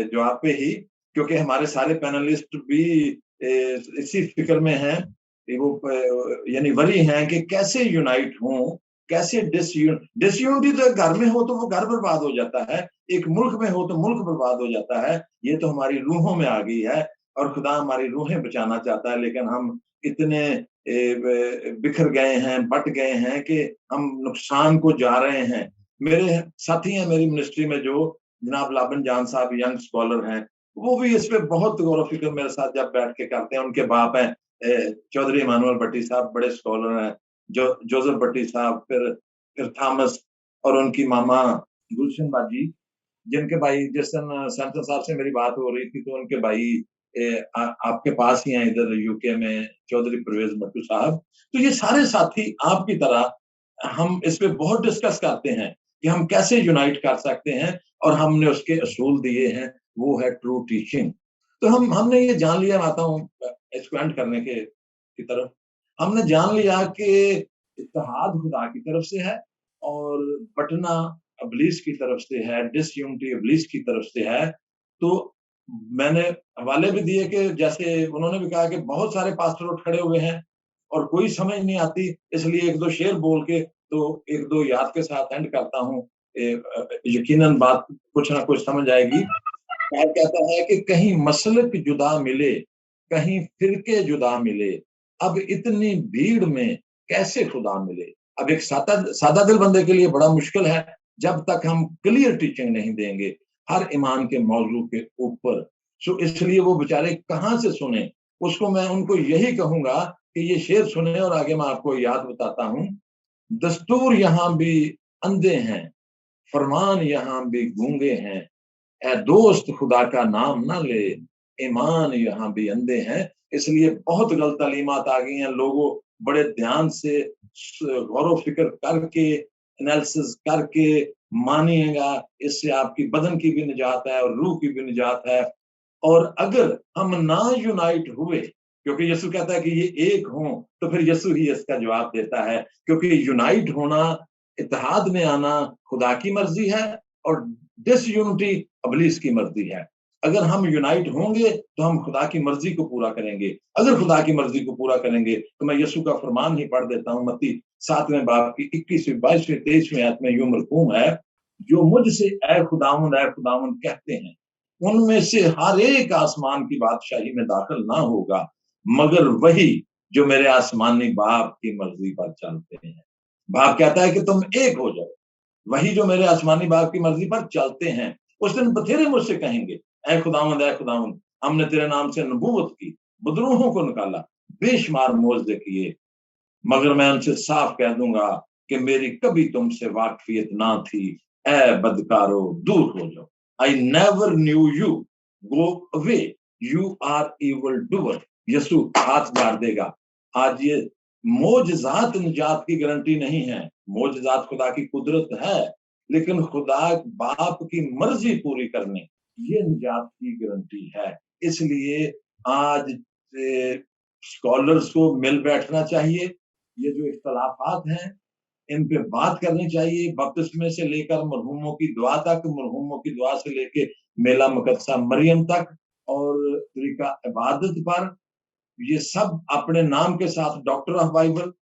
Speaker 6: جواب پہ ہی, کیونکہ ہمارے سارے پینلسٹ بھی اسی فکر میں ہیں, وہ یعنی وری ہیں کہ کیسے یونائٹ ہوں, کیسے ڈسیونٹی تو گھر میں ہو تو وہ گھر برباد ہو جاتا ہے, ایک ملک میں ہو تو ملک برباد ہو جاتا ہے. یہ تو ہماری روحوں میں آ گئی ہے, اور خدا ہماری روحیں بچانا چاہتا ہے, لیکن ہم اتنے بکھر گئے ہیں, بٹ گئے ہیں کہ ہم نقصان کو جا رہے ہیں. میرے ساتھی ہیں میری منسٹری میں, جو جناب لابن جان صاحب ینگ اسکالر ہیں, وہ بھی اس پہ بہت غور و فکر میرے ساتھ جب بیٹھ کے کرتے ہیں. ان کے باپ ہیں چودھری ایمانوئل بٹی صاحب, بڑے اسکالر ہیں, جوزف بٹی صاحب, پھر تھامس, اور ان کی ماما گلشن باجی, جن کے بھائی جس دن سیمسن صاحب سے میری بات ہو رہی تھی تو ان کے بھائی آپ کے پاس ہی ہیں ادھر UK میں, چودھری پرویز بٹو صاحب. تو یہ سارے ساتھی آپ کی طرح ہم اس پہ بہت ڈسکس کرتے ہیں کہ ہم کیسے یونائٹ کر سکتے ہیں, اور ہم نے اس کے اصول دیے ہیں, وہ ہے ٹرو ٹیچنگ. تو ہم نے یہ جان لیا, آتا ہوں اس کو اینڈ کرنے کی طرف, ہم نے جان لیا کہ اتحاد خدا کی طرف سے ہے, اور بٹنا ابلیس کی طرف سے ہے, ڈس یونٹی ابلیس کی طرف سے ہے. تو میں نے حوالے بھی دیے کہ جیسے انہوں نے بھی کہا کہ بہت سارے پاسٹر اٹھ کھڑے ہوئے ہیں اور کوئی سمجھ نہیں آتی, اس لیے 1-2 شعر بول کے تو 1-2 یاد کے ساتھ اینڈ کرتا ہوں. یقیناً بات کچھ نہ کچھ سمجھ آئے گی. کہتا ہے کہ کہیں مسلک جدا ملے, کہیں فرقے جدا ملے, اب اتنی بھیڑ میں کیسے خدا ملے. اب ایک سادہ دل بندے کے لیے بڑا مشکل ہے جب تک ہم کلیئر ٹیچنگ نہیں دیں گے ہر ایمان کے موضوع کے اوپر. سو اس لیے وہ بیچارے کہاں سے سنیں. اس کو میں ان کو یہی کہوں گا کہ یہ شعر سنیں, اور آگے میں آپ کو یاد بتاتا ہوں. دستور یہاں بھی اندھے ہیں, فرمان یہاں بھی گونگے ہیں, اے دوست خدا کا نام نہ لے, ایمان یہاں بھی اندھے ہیں. اس لیے بہت غلط تعلیمات آ گئی ہیں. لوگوں बड़े ध्यान से गौर फिक्र करके एनालिसिस करके मानिएगा, इससे आपकी बदन की भी निजात है और रूह की भी निजात है। और अगर हम ना यूनाइट हुए, क्योंकि यीशु कहता है कि ये एक हों, तो फिर यीशु ही इसका जवाब देता है, क्योंकि यूनाइट होना, इत्तेहाद में आना खुदा की मर्जी है और डिसयूनिटी इब्लीस की मर्जी है। अगर हम यूनाइट होंगे तो हम खुदा की मर्जी को पूरा करेंगे। अगर खुदा की मर्जी को पूरा करेंगे तो मैं यीशु का फरमान ही पढ़ देता हूँ, मत्ती 7वें बाब की 21वीं 22वीं 23वीं आयत में यूं मरकूम है, जो मुझसे ऐ खुदावंद कहते हैं, उनमें से हर एक आसमान की बादशाही में दाखिल ना होगा, मगर वही जो मेरे आसमानी बाप की मर्जी पर चलते हैं। बाप कहता है कि तुम एक हो जाओ, वही जो मेरे आसमानी बाप की मर्जी पर चलते हैं। उस दिन बथेरे मुझसे कहेंगे, ऐ खुदावंद, हमने तेरे नाम से नबूवत की, बदरूहों को निकाला, बेशुमार मोजदे किए, मगर मैं उनसे साफ कह दूंगा कि मेरी कभी तुमसे वाकफियत ना थी, ऐ बदकारो दूर हो जाओ। I never knew you, go away, you are evil doer. Yeshu हाथ मार देगा। आज ये मोजजात निजात की गारंटी नहीं है, मोजजात खुदा की कुदरत है, लेकिन खुदा बाप की मर्जी पूरी करने ये निजात की गारंटी है। इसलिए आज स्कॉलर्स को मिल बैठना चाहिए, ये जो इख्तलाफात हैं इन पे बात करनी चाहिए, बपतिस्मे से लेकर मरहूमों की दुआ तक, मरहूमों की दुआ से लेके मेला मुकद्दसा मरियम तक और तरीका इबादत पर। ये सब अपने नाम के साथ डॉक्टर ऑफ बाइबल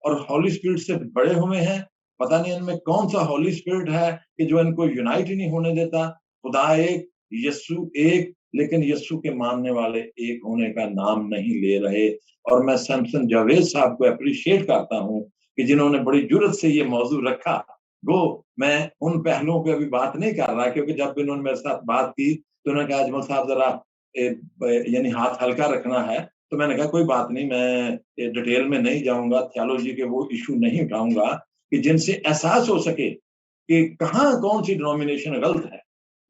Speaker 6: और हॉली स्पिरिट से बड़े हुए हैं। पता नहीं इनमें कौन सा हॉली स्पिरिट है कि जो इनको यूनाइट ही नहीं होने देता। खुदा एक, यीशु एक, लेकिन यीशु के मानने वाले एक होने का नाम नहीं ले रहे। और मैं सैमसन जावेद साहब को अप्रिशिएट करता हूँ कि जिन्होंने बड़ी जुर्रत से ये मौजू रखा। गो मैं उन पहलुओं पे अभी बात नहीं कर रहा, क्योंकि जब उन्होंने मेरे साथ बात की तो उन्होंने कहा अजमल साहब जरा यानी हाथ हल्का रखना है, तो मैंने कहा कोई बात नहीं, मैं डिटेल में नहीं जाऊंगा, थियोलॉजी के वो इशू नहीं उठाऊंगा कि जिनसे एहसास हो सके कि कहाँ कौन सी डिनोमिनेशन गलत है।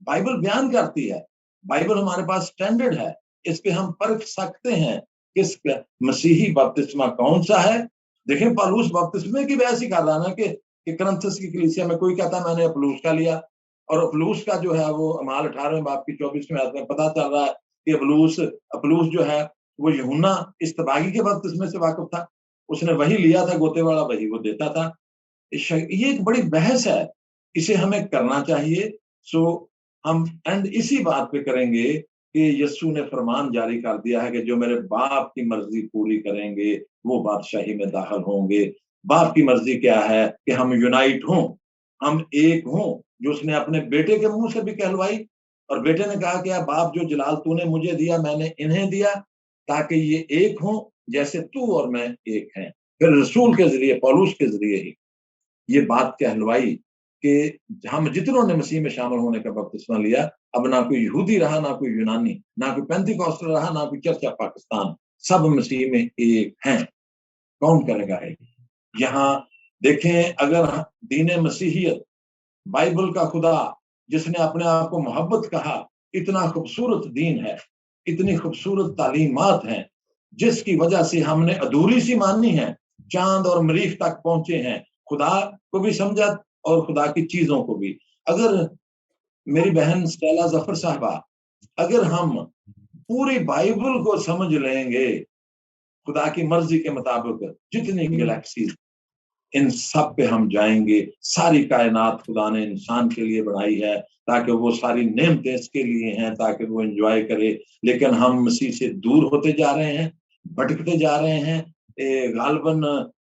Speaker 6: बाइबल बयान करती है, बाइबल हमारे पास स्टैंडर्ड है, इस पे हम परख सकते हैं किस मसीही बपतिस्मा कौन सा है। देखें पौलुस बपतिस्मे की बहस ही कर रहा ना कि करंथस की कलीसिया में कोई कहता मैंने अपुलूस का लिया, और अपुलूस का जो है वो अमाल 18वें बाब की 24वें आयत में पता चल रहा है कि अपुलूस जो है वो यूहन्ना इस्तबागी के बपतिस्मे से वाकिफ था, उसने वही लिया था, गोते वाला वही वो देता था। ये एक बड़ी बहस है, इसे हमें करना चाहिए। सो हम एंड इसी बात पे करेंगे कि यीशु ने फरमान जारी कर दिया है कि जो मेरे बाप की मर्जी पूरी करेंगे वो बादशाही में दाखिल होंगे। बाप की मर्जी क्या है कि हम यूनाइट हों, हम एक हों, जो उसने अपने बेटे के मुंह से भी कहलवाई। और बेटे ने कहा कि बाप जो जलाल तूने मुझे दिया मैंने इन्हें दिया, ताकि ये एक हों जैसे तू और मैं एक हैं। फिर रसूल के जरिए, पौलुस के जरिए ही ये बात कहलवाई कि हम जितनों ने मसीह में शामिल होने का बपतिस्मा लिया, अब ना कोई यहूदी रहा, ना कोई यूनानी, ना कोई पेंटिकॉस्टल रहा, ना कोई चर्च ऑफ पाकिस्तान, सब मसीह में एक हैं। कौन करेगा है? यहाँ देखें, अगर दीन मसीहियत, बाइबल का खुदा जिसने अपने आप को मोहब्बत कहा, इतना खूबसूरत दीन है, इतनी खूबसूरत तालीमात हैं, जिसकी वजह से हमने अधूरी सी मानी है, चांद और मरीख तक पहुंचे हैं, खुदा को भी समझा और खुदा की चीजों को भी। अगर मेरी बहन स्टेला जफर साहबा, अगर हम पूरी बाइबल को समझ लेंगे खुदा की मर्जी के मुताबिक, जितनी गैलेक्सीज, इन सब पे हम जाएंगे। सारी कायनात खुदा ने इंसान के लिए बनाई है, ताकि वो सारी नेमतें इसके लिए हैं, ताकि वो एंजॉय करे। लेकिन हम मसीह से दूर होते जा रहे हैं, भटकते जा रहे हैं। गालबन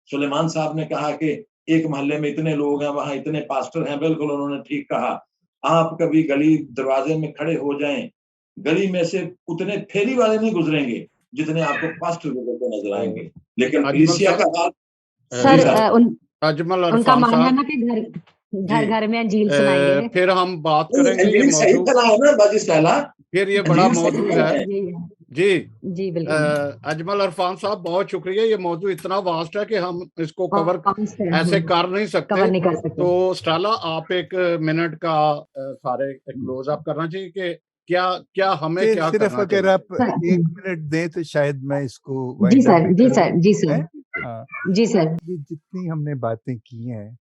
Speaker 6: सुलेमान साहब ने कहा कि एक मोहल्ले में इतने लोग हैं, वहां इतने पास्टर हैं। बिल्कुल उन्होंने ठीक कहा। आप कभी गली दरवाजे में खड़े हो जाएं, गली में से उतने फेरी वाले नहीं गुजरेंगे जितने आपको पास्टर गुजरते नजर आएंगे। लेकिन कलीसिया का हाल
Speaker 3: सर
Speaker 2: अजमल
Speaker 3: उनका
Speaker 2: अरफान
Speaker 3: मानना है
Speaker 2: साहब,
Speaker 3: ना कि घर घर में अंजील
Speaker 2: जी,
Speaker 3: सुनाएंगे।
Speaker 2: फिर हम बात करेंगे ये
Speaker 6: सही
Speaker 2: मौजू,
Speaker 6: तरह है ना बाजी स्टेला,
Speaker 2: फिर ये बड़ा मौजू है। जी
Speaker 3: जी बिल्कुल।
Speaker 2: अजमल अरफान साहब बहुत शुक्रिया। ये मौजू इतना वास्ट है कि हम इसको कवर ऐसे कर नहीं सकते।
Speaker 3: कवर नहीं कर सकते।
Speaker 2: तो स्टेला आप 1 मिनट का सारे क्लोज अप करना चाहिए कि क्या हमें क्या
Speaker 4: सिर्फ
Speaker 2: करना
Speaker 4: अगर
Speaker 2: चाहिए।
Speaker 4: आप 1 मिनट दें तो शायद मैं इसको
Speaker 3: जी
Speaker 4: वाइंड अप
Speaker 3: सर, जी सर, जी सर।
Speaker 4: हाँ,
Speaker 3: जी सर।
Speaker 4: ये जितनी हमने बातें की हैं,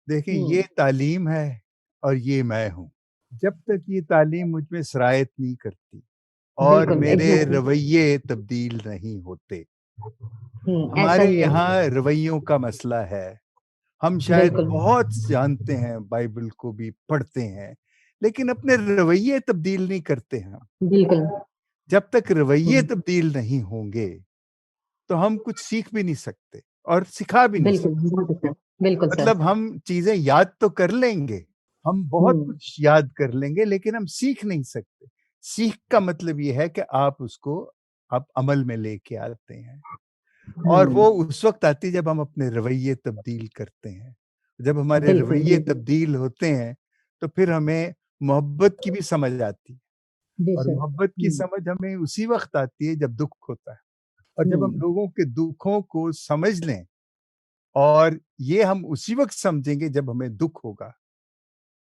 Speaker 4: देखें ये
Speaker 3: हम्म,
Speaker 4: तालीम है और ये मैं हूँ। जब तक ये तालीम मुझ में सरायत नहीं करती और
Speaker 3: बिल्कुल
Speaker 4: मेरे
Speaker 3: एग्जैक्टली।
Speaker 4: रवैये तब्दील नहीं होते,
Speaker 3: ऐसा
Speaker 4: हमारे
Speaker 3: ही है।
Speaker 4: यहाँ रवैयों का मसला है। हम शायद
Speaker 3: बिल्कुल
Speaker 4: बहुत जानते हैं, बाइबल को भी पढ़ते हैं, लेकिन अपने रवैये तब्दील नहीं करते हम।
Speaker 3: बिल्कुल।
Speaker 4: जब तक रवैये
Speaker 3: हम्म,
Speaker 4: तब्दील नहीं होंगे, तो हम कुछ सीख भी नहीं सकते और सिखा भी नहीं
Speaker 3: बिल्कुल
Speaker 4: सकते।
Speaker 3: बहुत अच्छा, बिल्कुल सर।
Speaker 4: मतलब हम चीज़ें याद तो कर लेंगे, हम बहुत
Speaker 3: हम्म,
Speaker 4: कुछ याद कर लेंगे, लेकिन हम सीख नहीं सकते। सीख का मतलब ये है कि आप अमल में लेके आते हैं, और वो
Speaker 3: हम्म,
Speaker 4: उस वक़्त आती है जब हम अपने रवैये तब्दील करते हैं। जब हमारे
Speaker 3: बिल्कुल
Speaker 4: रवैये
Speaker 3: बिल्कुल।
Speaker 4: तब्दील होते हैं, तो फिर हमें मोहब्बत की भी समझ आती है,
Speaker 3: जी
Speaker 4: और
Speaker 3: सर।
Speaker 4: मोहब्बत की समझ हमें उसी वक़्त आती है जब दुःख होता है। और जब हम
Speaker 3: हम्म,
Speaker 4: लोगों के दुखों को समझ लें, और ये हम उसी वक़्त समझेंगे जब हमें दुःख होगा।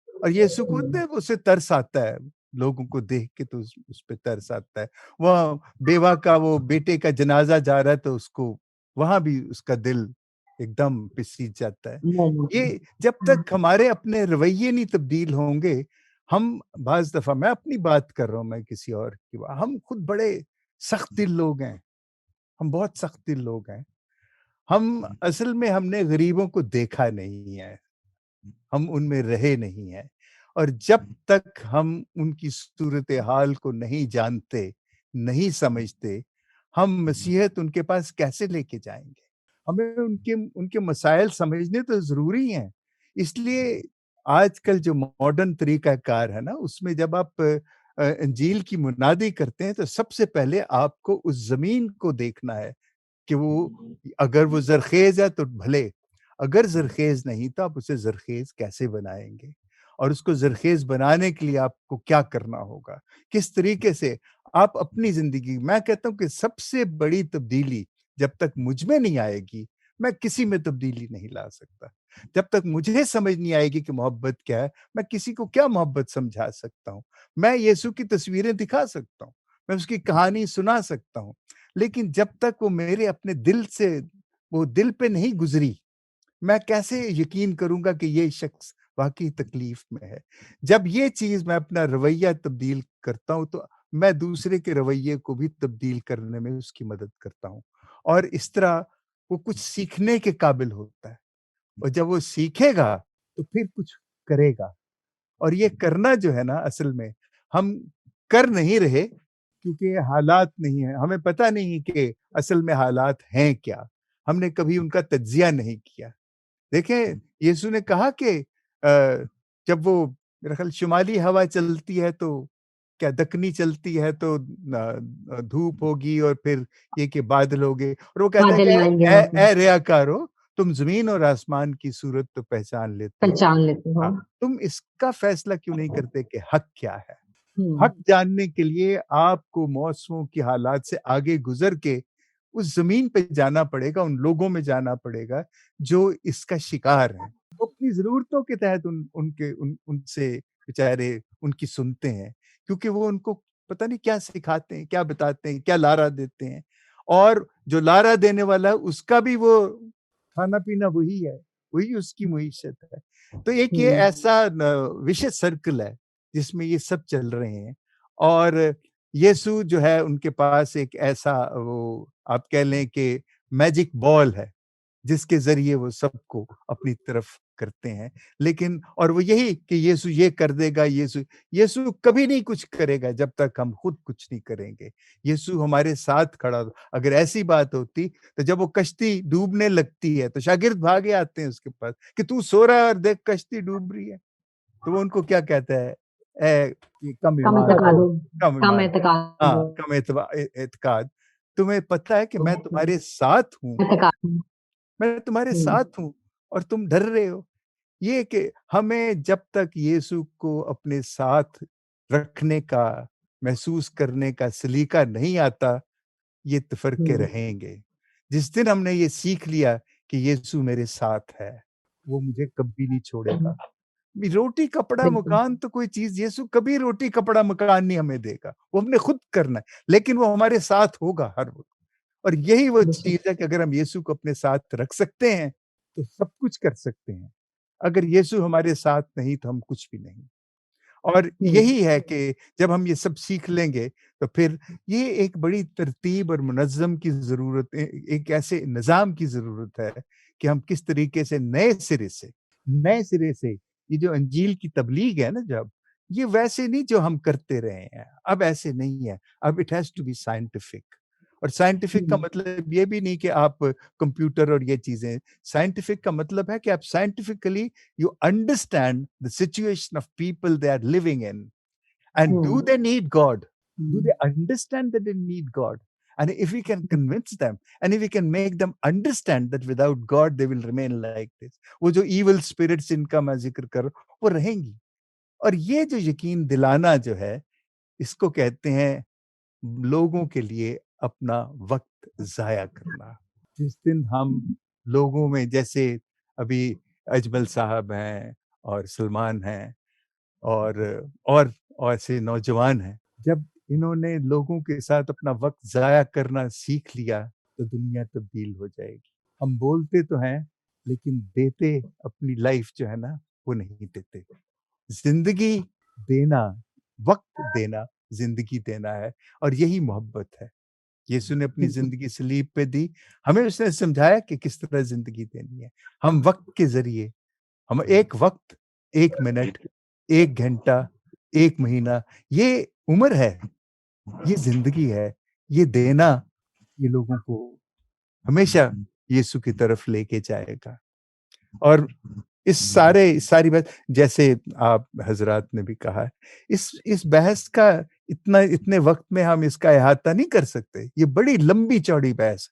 Speaker 4: और यीशु खुद
Speaker 3: हम्म,
Speaker 4: है, उसे तरस आता है, लोगों को देख के तो उस पे तरस आता है। वह बेवा का वो बेटे का जनाज़ा जा रहा है, तो उसको वहाँ भी उसका दिल एकदम पिसीज जाता है।
Speaker 3: नहीं,
Speaker 4: ये जब तक हमारे अपने रवैये नहीं तब्दील होंगे, हम बाज़ दफ़ा, मैं अपनी बात कर रहा हूँ, मैं किसी और की हम खुद बड़े सख्त दिल लोग हैं, हम बहुत सख्त दिल लोग हैं। हम असल में हमने गरीबों को देखा नहीं है, हम उनमें रहे नहीं हैं, और जब तक हम उनकी सूरत-ए-हाल को नहीं जानते, नहीं समझते, हम मसीहत उनके पास कैसे लेके जाएँगे? हमें उनके उनके मसाइल समझने तो ज़रूरी हैं। इसलिए आजकल जो मॉडर्न तरीक़ाकार है ना, उसमें जब आप इंजील की मुनादी करते हैं, तो सबसे पहले आपको उस ज़मीन को देखना है कि वो, अगर वो ज़रख़ेज़ है तो भले, अगर ज़रख़ेज़ नहीं तो आप उसे ज़रख़ेज़ कैसे बनाएँगे? और उसको ज़रख़ेज़ बनाने के लिए आपको क्या करना होगा? किस तरीके से आप अपनी ज़िंदगी, मैं कहता हूँ कि सबसे बड़ी तब्दीली जब तक मुझ में नहीं आएगी, मैं किसी में तब्दीली नहीं ला सकता। जब तक मुझे समझ नहीं आएगी कि मोहब्बत क्या है, मैं किसी को क्या मोहब्बत समझा सकता हूँ? मैं यीशु की तस्वीरें दिखा सकता हूँ, मैं उसकी कहानी सुना सकता हूँ, लेकिन जब तक वो मेरे अपने दिल से, वो दिल पे नहीं गुज़री, मैं कैसे यकीन करूँगा कि ये शख्स वाक़ई तकलीफ़ में है? जब ये चीज़, मैं अपना रवैया तब्दील करता हूँ, तो मैं दूसरे के रवैये को भी तब्दील करने में उसकी मदद करता हूँ, और इस तरह वो कुछ सीखने के काबिल होता है, और जब वो सीखेगा, तो फिर कुछ करेगा। और ये करना जो है ना, असल में हम कर नहीं रहे, क्योंकि ये हालात नहीं है, हमें पता नहीं कि असल में हालात हैं क्या, हमने कभी उनका तज्ज़िया नहीं किया। देखें, यीशु ने कहा कि जब वो, मेरा ख़्याल शुमाली हवा चलती है तो क्या, दक्कनी चलती है तो धूप होगी, और फिर ये कि बादल होंगे, और वो कहता है
Speaker 3: बादल
Speaker 4: कि
Speaker 3: आएंगे
Speaker 4: ए
Speaker 3: वहां पे।
Speaker 4: ए रियाकारो, तुम ज़मीन और आसमान की सूरत तो पहचान लेते हो।
Speaker 3: पहचान लेते हो।
Speaker 4: हाँ, तुम इसका फ़ैसला क्यों नहीं करते कि हक़ क्या है?
Speaker 3: हम्म,
Speaker 4: हक़ जानने के लिए आपको मौसमों की हालात से आगे गुज़र के उस ज़मीन पे जाना पड़ेगा, उन लोगों में जाना पड़ेगा जो इसका शिकार हैं। वो अपनी ज़रूरतों के तहत उनसे बेचारे उनकी सुनते हैं, क्योंकि वो उनको पता नहीं क्या सिखाते हैं, क्या बताते हैं, क्या लारा देते हैं, और जो लारा देने वाला है उसका भी वो खाना-पीना वही है, वही उसकी मईशत है। तो एक ये
Speaker 3: हम्म,
Speaker 4: ऐसा विशेष सर्कल है जिसमें ये सब चल रहे हैं, और यीशु जो है, उनके पास एक ऐसा, वो आप कह लें कि मैजिक बॉल है, जिसके ज़रिए वो सबको अपनी तरफ करते हैं। लेकिन और वो यही कि यीशु ये कर देगा, यीशु यीशु कभी नहीं कुछ करेगा जब तक हम खुद कुछ नहीं करेंगे। यीशु हमारे साथ खड़ा, अगर ऐसी बात होती, तो जब वो कश्ती डूबने लगती है, तो शागिर्द भागे आते हैं उसके पास कि तू सो रहा है और देख कश्ती डूब रही है। तो वो उनको क्या कहता है? ये कम
Speaker 3: कम
Speaker 4: ईमान,
Speaker 3: एतकाद हो।
Speaker 4: कम
Speaker 3: कम
Speaker 4: ईमान।
Speaker 3: एतकाद हो।
Speaker 4: हाँ, कम एतकाद। तुम्हें पता है कि मैं तुम्हारे साथ हूँ,
Speaker 3: एतकाद।
Speaker 4: मैं तुम्हारे
Speaker 3: हम्म,
Speaker 4: साथ हूँ, और तुम डर रहे हो। ये कि हमें जब तक यीशु को अपने साथ रखने का, महसूस करने का सलीका नहीं आता, ये तफ़रक़े
Speaker 3: हम्म,
Speaker 4: रहेंगे। जिस दिन हमने ये सीख लिया कि यीशु मेरे साथ है, वो मुझे कभी नहीं छोड़ेगा। रोटी, कपड़ा,
Speaker 3: बिल्कुल।
Speaker 4: मकान तो कोई चीज़, यीशु कभी रोटी, कपड़ा, मकान नहीं हमें देगा, वो हमने खुद करना है, लेकिन वो हमारे साथ होगा हर वक़्त। اور یہی وہ چیز ہے کہ اگر ہم یسوع کو اپنے ساتھ رکھ سکتے ہیں تو سب کچھ کر سکتے ہیں. اگر یسوع ہمارے ساتھ نہیں تو ہم کچھ بھی نہیں. اور یہی ہے کہ جب ہم یہ سب سیکھ لیں گے تو پھر یہ ایک بڑی ترتیب اور منظم کی ضرورت ہے، ایک ایسے نظام کی ضرورت ہے کہ ہم کس طریقے سے نئے سرے سے یہ جو انجیل کی تبلیغ ہے نا، جب یہ ویسے نہیں جو ہم کرتے رہے ہیں، اب ایسے نہیں ہے. اب it has to be scientific. اور سائنٹیفک کا مطلب یہ بھی نہیں کہ آپ کمپیوٹر اور یہ چیزیں. سائنٹیفک کا مطلب ہے کہ آپ scientifically you understand the situation of people they are living in, and do they need God? Do they understand that they need God? And if we can convince them, and if we can make them understand that without God they will remain like this, وہ جو evil spirits ان کا میں ذکر کر رہا ہوں وہ رہیں گی. اور یہ جو یقین دلانا جو ہے اس کو کہتے ہیں لوگوں کے لیے اپنا وقت ضائع کرنا. جس دن ہم لوگوں میں، جیسے ابھی اجمل صاحب ہیں اور سلمان ہیں اور ایسے نوجوان ہیں، جب انہوں نے لوگوں کے ساتھ اپنا وقت ضائع کرنا سیکھ لیا تو دنیا تبدیل ہو جائے گی. ہم بولتے تو ہیں لیکن دیتے اپنی لائف جو ہے نا وہ نہیں دیتے. زندگی دینا، وقت دینا، زندگی دینا ہے، اور یہی محبت ہے. یسوع نے اپنی زندگی صلیب پہ دی، ہمیں اس نے سمجھایا کہ کس طرح زندگی دینی ہے. ہم وقت کے ذریعے، ہم ایک وقت، 1 منٹ، 1 گھنٹہ، 1 مہینہ، یہ عمر ہے، یہ زندگی ہے، یہ دینا، یہ لوگوں کو ہمیشہ یسوع کی طرف لے کے جائے گا. اور اس ساری بات، جیسے آپ حضرات نے بھی کہا ہے، اس بحث کا اتنے وقت میں ہم اس کا احاطہ نہیں کر سکتے. یہ بڑی لمبی چوڑی بحث.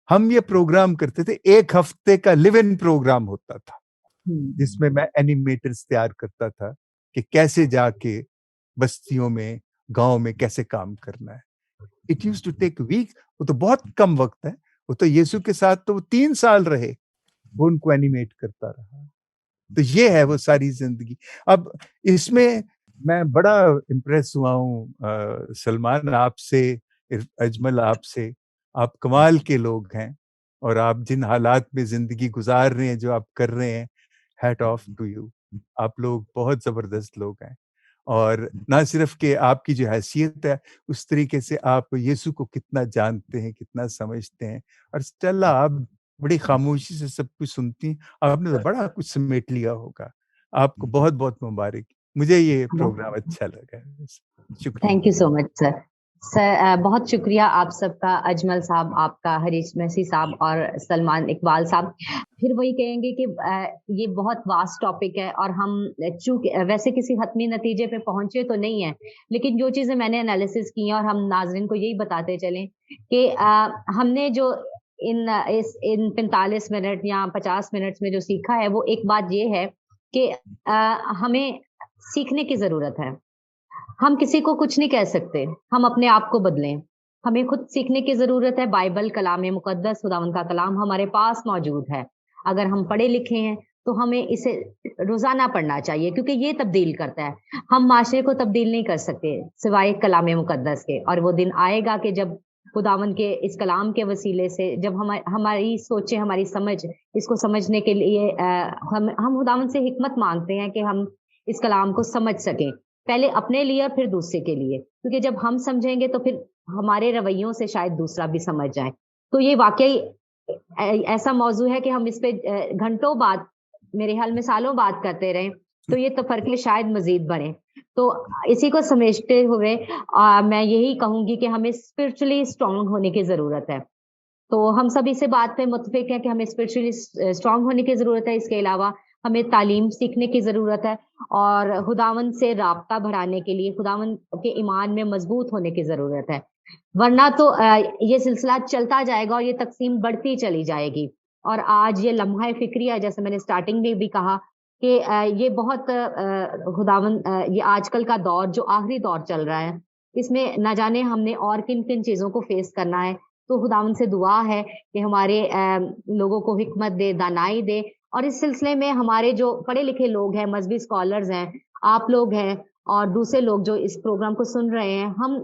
Speaker 4: ہم یہ پروگرام کرتے تھے، 1 ہفتے کا لیو ان پروگرام ہوتا تھا جس میں میں اینیمیٹرز تیار کرتا تھا کہ کیسے جا کے بستیوں میں، گاؤں میں کیسے کام کرنا ہے. It used to take week. وہ تو بہت کم وقت ہے. وہ تو یسوع کے ساتھ تو وہ 3 سال رہے، وہ ان کو اینیمیٹ کرتا رہا. تو یہ ہے وہ ساری زندگی. اب اس میں بڑا امپریس ہوا ہوں سلمان آپ سے، اجمل آپ سے. آپ کمال کے لوگ ہیں، اور آپ جن حالات میں زندگی گزار رہے ہیں، جو آپ کر رہے ہیں، ہیٹ آف ٹو یو. آپ لوگ بہت زبردست لوگ ہیں. اور نہ صرف کہ آپ کی جو حیثیت ہے، اس طریقے سے آپ یسوع کو کتنا جانتے ہیں، کتنا سمجھتے ہیں. اور اسٹیلا آپ بڑی خاموشی سے سب کچھ سنتی ہیں. آپ نے تو بڑا کچھ سمیٹ لیا ہوگا. آپ کو بہت بہت مبارک. مجھے یہ پروگرام اچھا لگا. شکریہ.
Speaker 3: تھینک یو سو مچ سر. سر بہت شکریہ آپ سب کا، اجمل صاحب آپ کا، حریش میسی صاحب اور سلمان اقبال صاحب. پھر وہی کہیں گے کہ یہ بہت واسٹ ٹاپک ہے، اور ہم چونکہ ویسے کسی حتمی نتیجے پہ پہنچے تو نہیں ہیں، لیکن جو چیزیں میں نے انالیسس کی ہیں اور ہم ناظرین کو یہی بتاتے چلیں کہ ہم نے جو ان 45 منٹ یا 50 منٹ میں جو سیکھا ہے، وہ ایک بات یہ ہے کہ ہمیں سیکھنے کی ضرورت ہے. ہم کسی کو کچھ نہیں کہہ سکتے، ہم اپنے آپ کو بدلیں. ہمیں خود سیکھنے کی ضرورت ہے. بائبل کلام مقدس، خداوند کا کلام ہمارے پاس موجود ہے. اگر ہم پڑھے لکھے ہیں تو ہمیں اسے روزانہ پڑھنا چاہیے، کیونکہ یہ تبدیل کرتا ہے. ہم معاشرے کو تبدیل نہیں کر سکتے سوائے کلام مقدس کے. اور وہ دن آئے گا کہ جب خداوند کے اس کلام کے وسیلے سے جب ہماری سوچیں، ہماری سمجھ، اس کو سمجھنے کے لیے ہم خداوند سے حکمت مانگتے ہیں کہ ہم اس کلام کو سمجھ سکیں، پہلے اپنے لیے اور پھر دوسرے کے لیے. کیونکہ جب ہم سمجھیں گے تو پھر ہمارے رویوں سے شاید دوسرا بھی سمجھ جائے. تو یہ واقعی ایسا موضوع ہے کہ ہم اس پہ گھنٹوں بعد، میرے خیال میں سالوں بات کرتے رہیں تو یہ تفرقے شاید مزید بڑھیں. تو اسی کو سمجھتے ہوئے میں یہی کہوں گی کہ ہمیں اسپرچولی اسٹرانگ ہونے کی ضرورت ہے. تو ہم سب اسی بات پہ متفق ہیں کہ ہمیں اسپرچولی اسٹرانگ ہونے کی ضرورت ہے. اس کے علاوہ ہمیں تعلیم سیکھنے کی ضرورت ہے، اور خداوند سے رابطہ بڑھانے کے لیے خداوند کے ایمان میں مضبوط ہونے کی ضرورت ہے. ورنہ تو یہ سلسلہ چلتا جائے گا اور یہ تقسیم بڑھتی چلی جائے گی. اور آج یہ لمحہ فکریہ، جیسے میں نے سٹارٹنگ میں بھی کہا کہ یہ بہت خداوند، یہ آج کل کا دور جو آخری دور چل رہا ہے، اس میں نہ جانے ہم نے اور کن کن چیزوں کو فیس کرنا ہے. تو خداوند سے دعا ہے کہ ہمارے لوگوں کو حکمت دے، دانائی دے. اور اس سلسلے میں ہمارے جو پڑھے لکھے لوگ ہیں، مذہبی اسکالرز ہیں، آپ لوگ ہیں اور دوسرے لوگ جو اس پروگرام کو سن رہے ہیں، ہم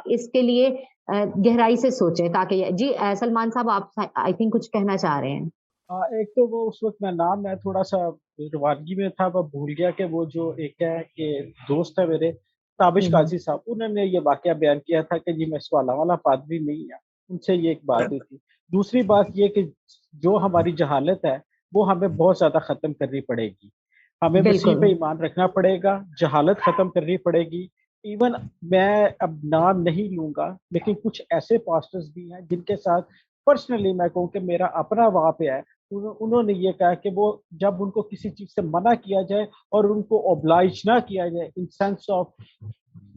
Speaker 3: اس کے لیے गहराई से सोचें ताकि जी सलमान साहब आप आई थिंक कुछ कहना चाह रहे हैं।
Speaker 5: एक तो वो उस वक्त मैं थोड़ा सा रवानगी में था, मैं भूल गया कि वो जो एक है कि दोस्त है मेरे ताबिश काजी साहब, उन्होंने ये वाकया बयान किया था कि जी मैं सवाला वाला पादरी नहीं है, उनसे ये एक बात हुई थी। दूसरी बात ये कि जो हमारी जहालत है वो हमें बहुत ज्यादा खत्म करनी पड़ेगी, हमें मसीह पे ईमान रखना पड़ेगा, जहालत खत्म करनी पड़ेगी। इवन मैं अब नाम नहीं लूंगा, लेकिन कुछ ऐसे पास्टर्स भी हैं जिनके साथ पर्सनली मैं कहूँ कि मेरा अपना वहाँ पे है, उन्होंने ये कहा कि वो जब उनको किसी चीज से मना किया जाए और उनको ओब्लाइज ना किया जाए in sense of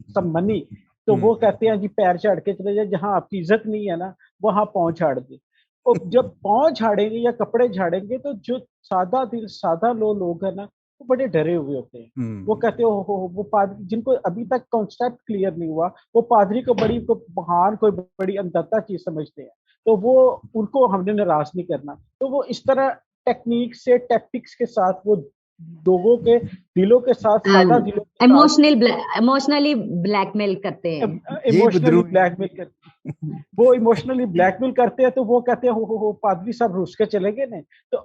Speaker 5: some money, तो वो कहते हैं जी पैर झाड़ के चले जाए, जहाँ आपकी इज्जत नहीं है ना वहां पाँव झाड़ दे। और जब पाँव झाड़ेंगे या कपड़े झाड़ेंगे तो जो सादा दिल सादा लोग है ना वो बड़े डरे हुए होते हैं। वो कहते हो वो पादरी जिनको अभी तक कॉन्सेप्ट क्लियर नहीं हुआ, वो पादरी को बड़ी को महान कोई बड़ी अंतरता चीज समझते हैं, तो वो उनको हमने नाराज नहीं करना। तो वो इस तरह टेक्निक से टैक्टिक्स के साथ वो लोगों के दिलों के साथ सादा दिलों के साथ
Speaker 3: इमोशनली ब्लैकमेल करते हैं,
Speaker 5: इमोशनली ब्लैकमेल करते हैं। वो इमोशनली ब्लैकमेल करते हैं, तो वो कहते हैं हो पादरी साहब रूस के चले गए ने, तो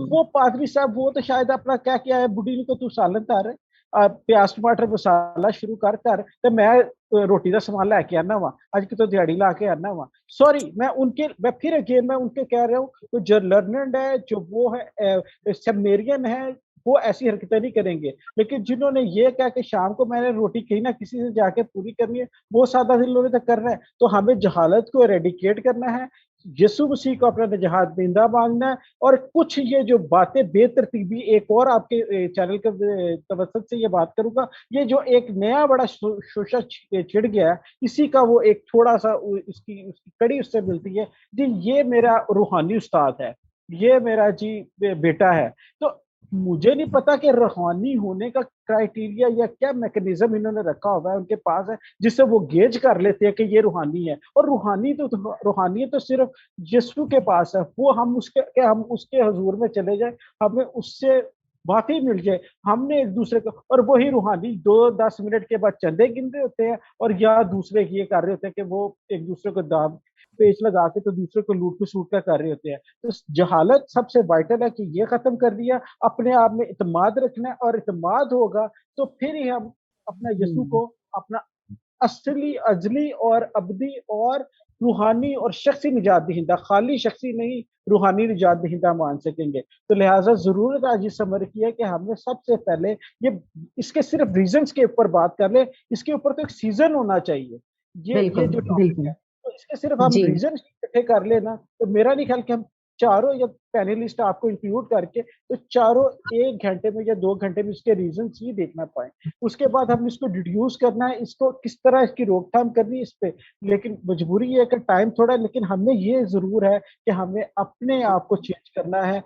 Speaker 5: वो पादरी साहब वो तो शायद अपना क्या किया है बुढ़ी को तू सालन तार प्याज टमाटर मसाला शुरू कर ते मैं रोटी का सामान लैके आना वा अज कितों दिहाड़ी ला के आना वा। सॉरी मैं फिर अगेन मैं उनके कह रहा हूँ जो लर्नड है, जो वो है सबमेरियन है, वो ऐसी हरकतें नहीं करेंगे। लेकिन जिन्होंने ये कहा कि शाम को मैंने रोटी कहीं ना किसी से जाके पूरी करनी है, वो सादा दिल लोगों तक कर रहा है। तो हमें जहालत को एरेडिकेट करना है, यीशु मसीह को अपना निजात देंदा मांगना है। और कुछ ये जो बातें बेतरतीबी, एक और आपके चैनल के तवसत से ये बात करूंगा, ये जो एक नया बड़ा शोशा छिड़ गया है, इसी का वो एक थोड़ा सा उसकी कड़ी उससे मिलती है जी, ये मेरा रूहानी उस्ताद है, ये मेरा जी बेटा है। तो मुझे नहीं पता कि रूहानी होने का क्राइटेरिया या क्या मैकेनिज्म इन्होंने रखा हुआ है उनके पास है, जिससे वो गेज कर लेते हैं कि ये रूहानी है। और रूहानी तो सिर्फ यीशु के पास है, वो हम उसके हजूर में चले जाए, हमें उससे वाकई मिल जाए, हमने एक दूसरे को। और वही रूहानी 2-10 मिनट के बाद चंदे गिन रहे होते हैं, और या दूसरे ये कर रहे होते हैं कि वो एक दूसरे को दाम पेच लगा के तो दूसरे को लूट सूट का कर रहे होते हैं। तो जहालत सबसे वाइटल है कि ये खत्म कर दिया, अपने आप में इत्माद रखना है, और इत्माद होगा तो फिर ही हम अपना यीशु को अपना असली अजली और अबदी और रूहानी और शख्सी निजात दहिंदा, खाली शख्सी नहीं रूहानी निजात दहिंदा मान सकेंगे। तो लिहाजा जरूरत आज इस समर की है कि हमने सबसे पहले ये इसके सिर्फ रीजंस के ऊपर बात कर ले, इसके ऊपर तो एक सीजन होना चाहिए। ये जो टॉपिक है, तो इसके सिर्फ हम रीजन इकट्ठे कर लेना, तो मेरा नहीं ख्याल कि हम चारों या पैनलिस्ट आपको इंक्लूड करके तो चारों 1 घंटे में या 2 घंटे में इसके रीजन ही देखना पाए। उसके बाद हम इसको डिड्यूस करना है, इसको किस तरह इसकी रोकथाम करनी है इस पे। लेकिन मजबूरी है कि टाइम थोड़ा, लेकिन हमें ये जरूर है कि हमें अपने आप को चेंज करना है।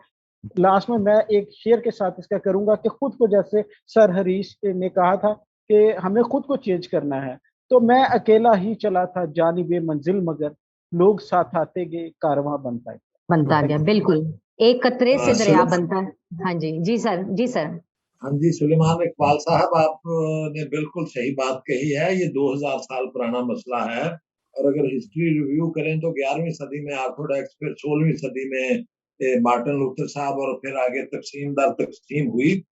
Speaker 5: लास्ट में मैं एक शेयर के साथ इसका करूंगा कि खुद को, जैसे सर हरीश ने कहा था कि हमें खुद को चेंज करना है, तो मैं अकेला ही चला था जानिबे मंजिल, मगर लोग साथ आते गए कारवां बनता
Speaker 3: गया। बिल्कुल, एक कतरे से दरिया बनता है। हाँ जी सर।
Speaker 6: हाँ जी, सुलेमान इकबाल साहब, आपने बिल्कुल सही बात कही है। ये 2000 साल पुराना मसला है, और अगर हिस्ट्री रिव्यू करें तो 11वीं सदी में ऑर्थोडॉक्स, फिर 16वीं सदी में मार्टिन लूथर साहब, और फिर आगे तकसीम दर तकसीम हुई।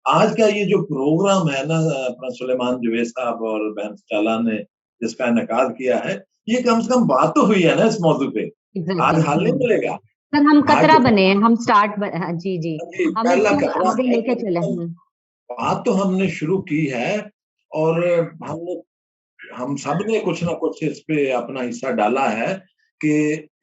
Speaker 6: आज का ये जो प्रोग्राम है ना, अपना सुलेमान जवेद साहब और बहन चाला ने जिसका इनेकाद किया है, ये कम से कम बात तो हुई है ना इस मौजू पे। आज हाल नहीं मिलेगा
Speaker 3: सर, हम कतरा बने, हम स्टार्ट जी हम
Speaker 6: पहला कतरा
Speaker 3: लेके चले।
Speaker 6: बात तो हमने शुरू की है, और हम सब ने कुछ ना कुछ इस पे अपना हिस्सा डाला है कि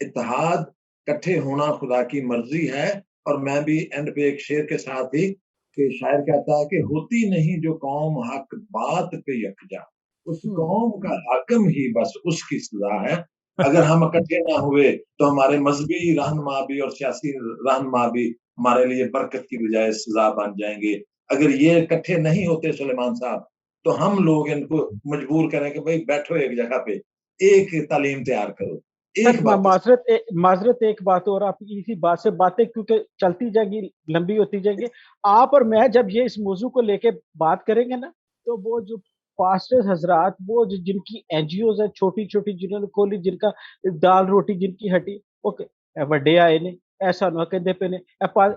Speaker 6: इत्तेहाद, इकट्ठे होना खुदा की मर्जी है। और मैं भी एंड पे एक शेर के साथ ही, कि शायर कहता है कि होती नहीं जो कौम हक बात पे यकजा, उस कौम का हाकिम ही बस उसकी सजा है। अगर हम इकट्ठे ना हुए तो हमारे मजहबी रहनुमा भी और सियासी रहनुमा भी हमारे लिए बरकत की बजाय सजा बन जाएंगे। अगर ये इकट्ठे नहीं होते सुलेमान साहब, तो हम लोग इनको मजबूर करें कि भाई बैठो एक जगह पे, एक तालीम तैयार करो।
Speaker 5: माजरत एक बात और, आप इसी बात से बातें क्योंकि चलती जाएगी, लंबी होती जाएगी। आप और मैं जब ये इस मौजू को लेके बात करेंगे ना, तो वो जो पास्टर्स हजरात वो जिनकी एनजीओ है छोटी छोटी जिन्होंने खोली, जिनका दाल रोटी जिनकी हटी, ओके ਵੱਡੇ ਆਏ ਨੇ, ਇਹ ਸਾਨੂੰ ਕਹਿੰਦੇ ਪਏ ਨੇ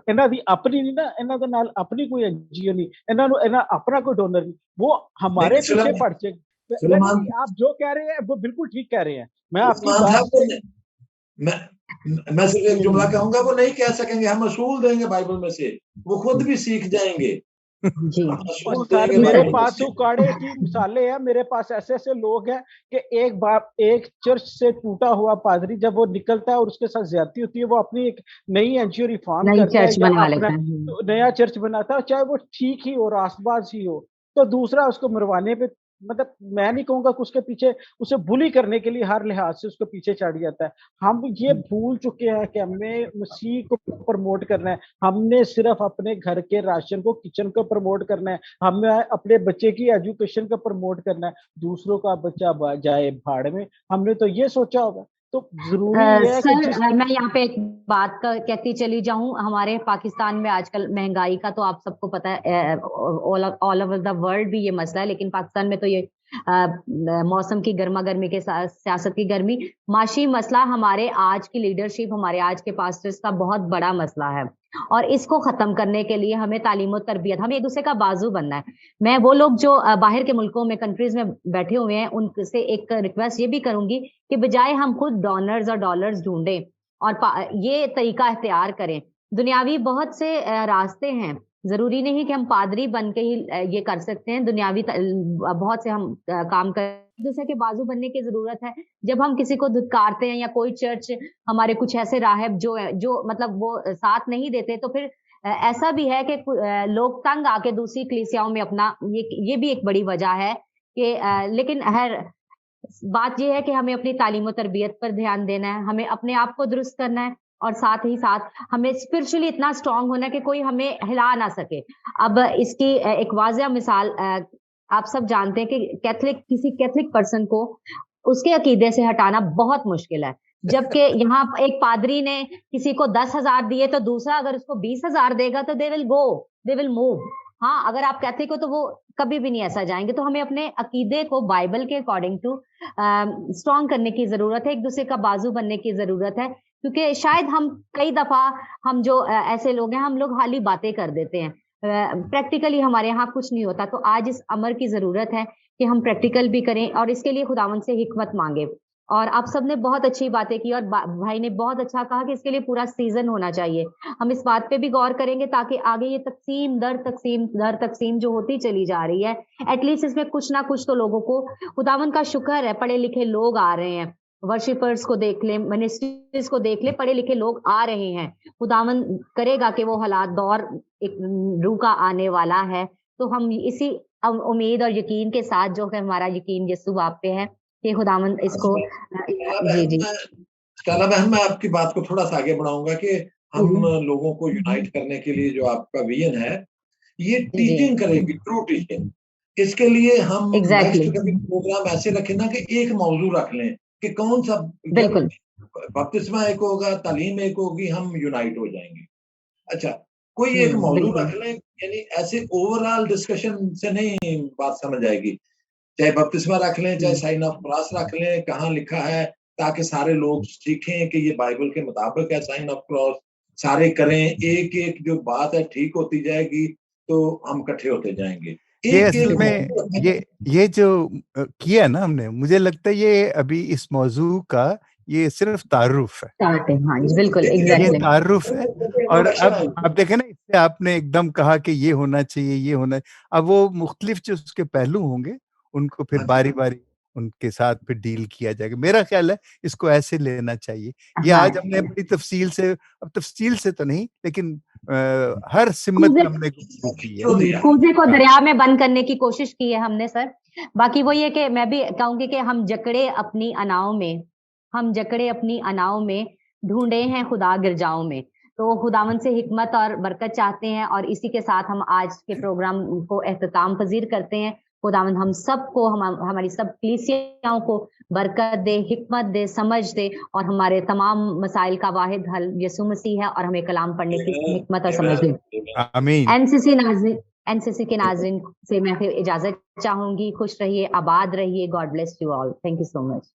Speaker 5: ਇਹਨਾਂ ਦੀ ਆਪਣੀ ਨਹੀਂ ਨਾ, ਇਹਨਾਂ ਦੇ ਨਾਲ ਆਪਣੀ ਕੋਈ एनजीओ नहीं, ਇਹਨਾਂ अपना कोई डोनर नहीं, वो हमारे पीछे पड़ जाए। आप जो कह रहे हैं वो बिल्कुल ठीक कह रहे हैं, मैं आपकी बात से
Speaker 6: मैं सिर्फ एक जुमला कहूंगा, वो नहीं कह सकेंगे हम असूल देंगे बाइबल में से, वो खुद भी सीख जाएंगे।
Speaker 3: जी
Speaker 5: सर मेरे पास उकाड़े की मिसालें हैं, मेरे पास ऐसे ऐसे लोग हैं कि एक चर्च से टूटा हुआ पादरी जब वो निकलता है और उसके साथ ज्यादती होती है, वो अपनी एक नई एनजीओ रिफॉर्म करता है या अपना नया चर्च बनाता है, चाहे वो ठीक ही हो, रास्तबाज ही हो, तो दूसरा उसको मरवाने पे, मतलब मैं नहीं कहूंगा कि उसके पीछे उसे बुली करने के लिए हर लिहाज से उसके पीछे चढ़ जाता है। हम ये भूल चुके हैं कि हमें मसीह को प्रमोट करना है, हमने सिर्फ अपने घर के राशन को, किचन को प्रमोट करना है, हमें अपने बच्चे की एजुकेशन को प्रमोट करना है, दूसरों का बच्चा जाए भाड़ में, हमने तो ये सोचा होगा। तो जरूरी है
Speaker 3: सर मैं यहाँ पे एक बात कहती चली जाऊं, हमारे पाकिस्तान में आजकल महंगाई का तो आप सबको पता है, ऑल ओवर द वर्ल्ड भी ये मसला है, लेकिन पाकिस्तान में तो ये मौसम की गर्मा गर्मी के साथ सियासत की गर्मी, माशी मसला हमारे आज की लीडरशिप, हमारे आज के पास्टर्स का बहुत बड़ा मसला है, और इसको खत्म करने के लिए हमें तालीम और तरबियत, हमें एक दूसरे का बाजू बनना है। मैं वो लोग जो बाहर के मुल्कों में, कंट्रीज में बैठे हुए हैं, उनसे एक रिक्वेस्ट ये भी करूंगी कि बजाय हम खुद डोनर्स और डॉलर्स ढूंढें और ये तरीका इख्तियार करें, दुनियावी बहुत से रास्ते हैं, जरूरी नहीं कि हम पादरी बन के ही ये कर सकते हैं, दुनियावी बहुत से हम काम कर, एक दूसरे के बाजू बनने की जरूरत है। जब हम किसी को धुतकारते हैं या कोई चर्च हमारे कुछ ऐसे राहब जो मतलब वो साथ नहीं देते, तो फिर ऐसा भी है कि लोग तंग आके दूसरी कलीसियाओं में अपना, ये भी एक बड़ी वजह है कि लेकिन हर बात ये है कि हमें अपनी तालीम और तरबियत पर ध्यान देना है, हमें अपने आप को दुरुस्त करना है, और साथ ही साथ हमें स्पिरिचुअली इतना स्ट्रांग होना है कि कोई हमें हिला ना सके। अब इसकी एक वाज़ह मिसाल आप सब जानते हैं कि किसी कैथलिक पर्सन को उसके अकीदे से हटाना बहुत मुश्किल है, जबकि यहाँ एक पादरी ने किसी को 10,000 दिए तो दूसरा अगर उसको 20,000 देगा तो दे विल मूव। हाँ, अगर आप कैथलिक हो तो वो कभी भी नहीं ऐसा जाएंगे। तो हमें अपने अकीदे को बाइबल के अकॉर्डिंग टू स्ट्रॉन्ग करने की जरूरत है, एक दूसरे का बाजू बनने की जरूरत है, क्योंकि शायद हम कई दफा हम जो ऐसे लोग हैं, हम लोग खाली बातें कर देते हैं, प्रैक्टिकली हमारे यहाँ कुछ नहीं होता। तो आज इस अमर की जरूरत है कि हम प्रैक्टिकल भी करें और इसके लिए खुदावंद से हिकमत मांगे। और आप सबने बहुत अच्छी बातें की और भाई ने बहुत अच्छा कहा कि इसके लिए पूरा सीजन होना चाहिए। हम इस बात पे भी गौर करेंगे ताकि आगे ये तकसीम दर तकसीम जो होती चली जा रही है, एटलीस्ट इसमें कुछ ना कुछ तो लोगों को, खुदावंद का शुक्र है पढ़े लिखे लोग आ रहे हैं, वर्शिपर्स को देख ले, मिनिस्ट्रीज को देख ले, पढ़े लिखे लोग आ रहे हैं। खुदावंद करेगा कि वो हालात दौर एक रूह का आने वाला है। तो हम इसी उम्मीद और यकीन के साथ, जो कि हमारा यकीन यीशु आप पे है, कि खुदावंद इसको जी
Speaker 6: काला बहन, मैं आपकी बात को थोड़ा सा आगे बढ़ाऊंगा कि हम लोगों को यूनाइट करने के लिए जो आपका विजन है, ये टीचिंग करेगी, ट्रू टीचिंग। इसके लिए हम नेक्स्ट कभी प्रोग्राम ऐसे रखें ना कि एक मौजू रख लें कि कौन सा, बपतिस्मा एक होगा, तालीम एक होगी, हम यूनाइट हो जाएंगे। अच्छा, कोई एक मौजू रख लें, यानी ऐसे ओवरऑल डिस्कशन से नहीं बात समझ आएगी। चाहे बपतिस्मा रख लें, चाहे साइन ऑफ क्रॉस रख लें, कहाँ लिखा है, ताकि सारे लोग सीखें कि ये बाइबल के मुताबिक है, साइन ऑफ क्रॉस सारे करें, एक एक जो बात है ठीक होती जाएगी, तो हम इकट्ठे होते जाएंगे।
Speaker 4: ये असल में ये जो किया ना हमने, मुझे लगता है ये अभी इस मौजू का ये सिर्फ तारुफ है।
Speaker 3: हाँ, बिल्कुल,
Speaker 4: ये तारुफ है। और अब देखें ना, इससे आपने एकदम कहा कि ये होना चाहिए, ये होना, अब वो मुख्तलिफ जो उसके पहलू होंगे उनको फिर बारी बारी उनके साथ फिर डील किया जाएगा। मेरा ख्याल है इसको ऐसे लेना चाहिए। ये आज हमने बड़ी तफसील से, अब तफसील से तो नहीं, लेकिन हर सिमत हमने की है,
Speaker 3: कूजे को दरिया में बंद करने की कोशिश की है हमने सर। बाकी वो ये कि मैं भी कहूंगी कि हम जकड़े अपनी अनाओं में ढूंढे हैं खुदा गिरजाओं में। तो खुदावन से हिकमत और बरकत चाहते हैं, और इसी के साथ हम आज के प्रोग्राम को एहतताम पजीर करते हैं। खुदावंद हम सबको, हमारी सब कलीसियाओं को बरकत दे, हिकमत दे, समझ दे, और हमारे तमाम मसाइल का वाहिद हल यीशु मसीह है, और हमें कलाम पढ़ने की हिकमत और समझ दे।
Speaker 4: आमीन।
Speaker 3: एनसीसी नाज़रीन, एनसीसी के नाज़रीन से मैं फिर इजाजत चाहूंगी. खुश रहिए, आबाद रहिए. God bless you all. Thank you so much.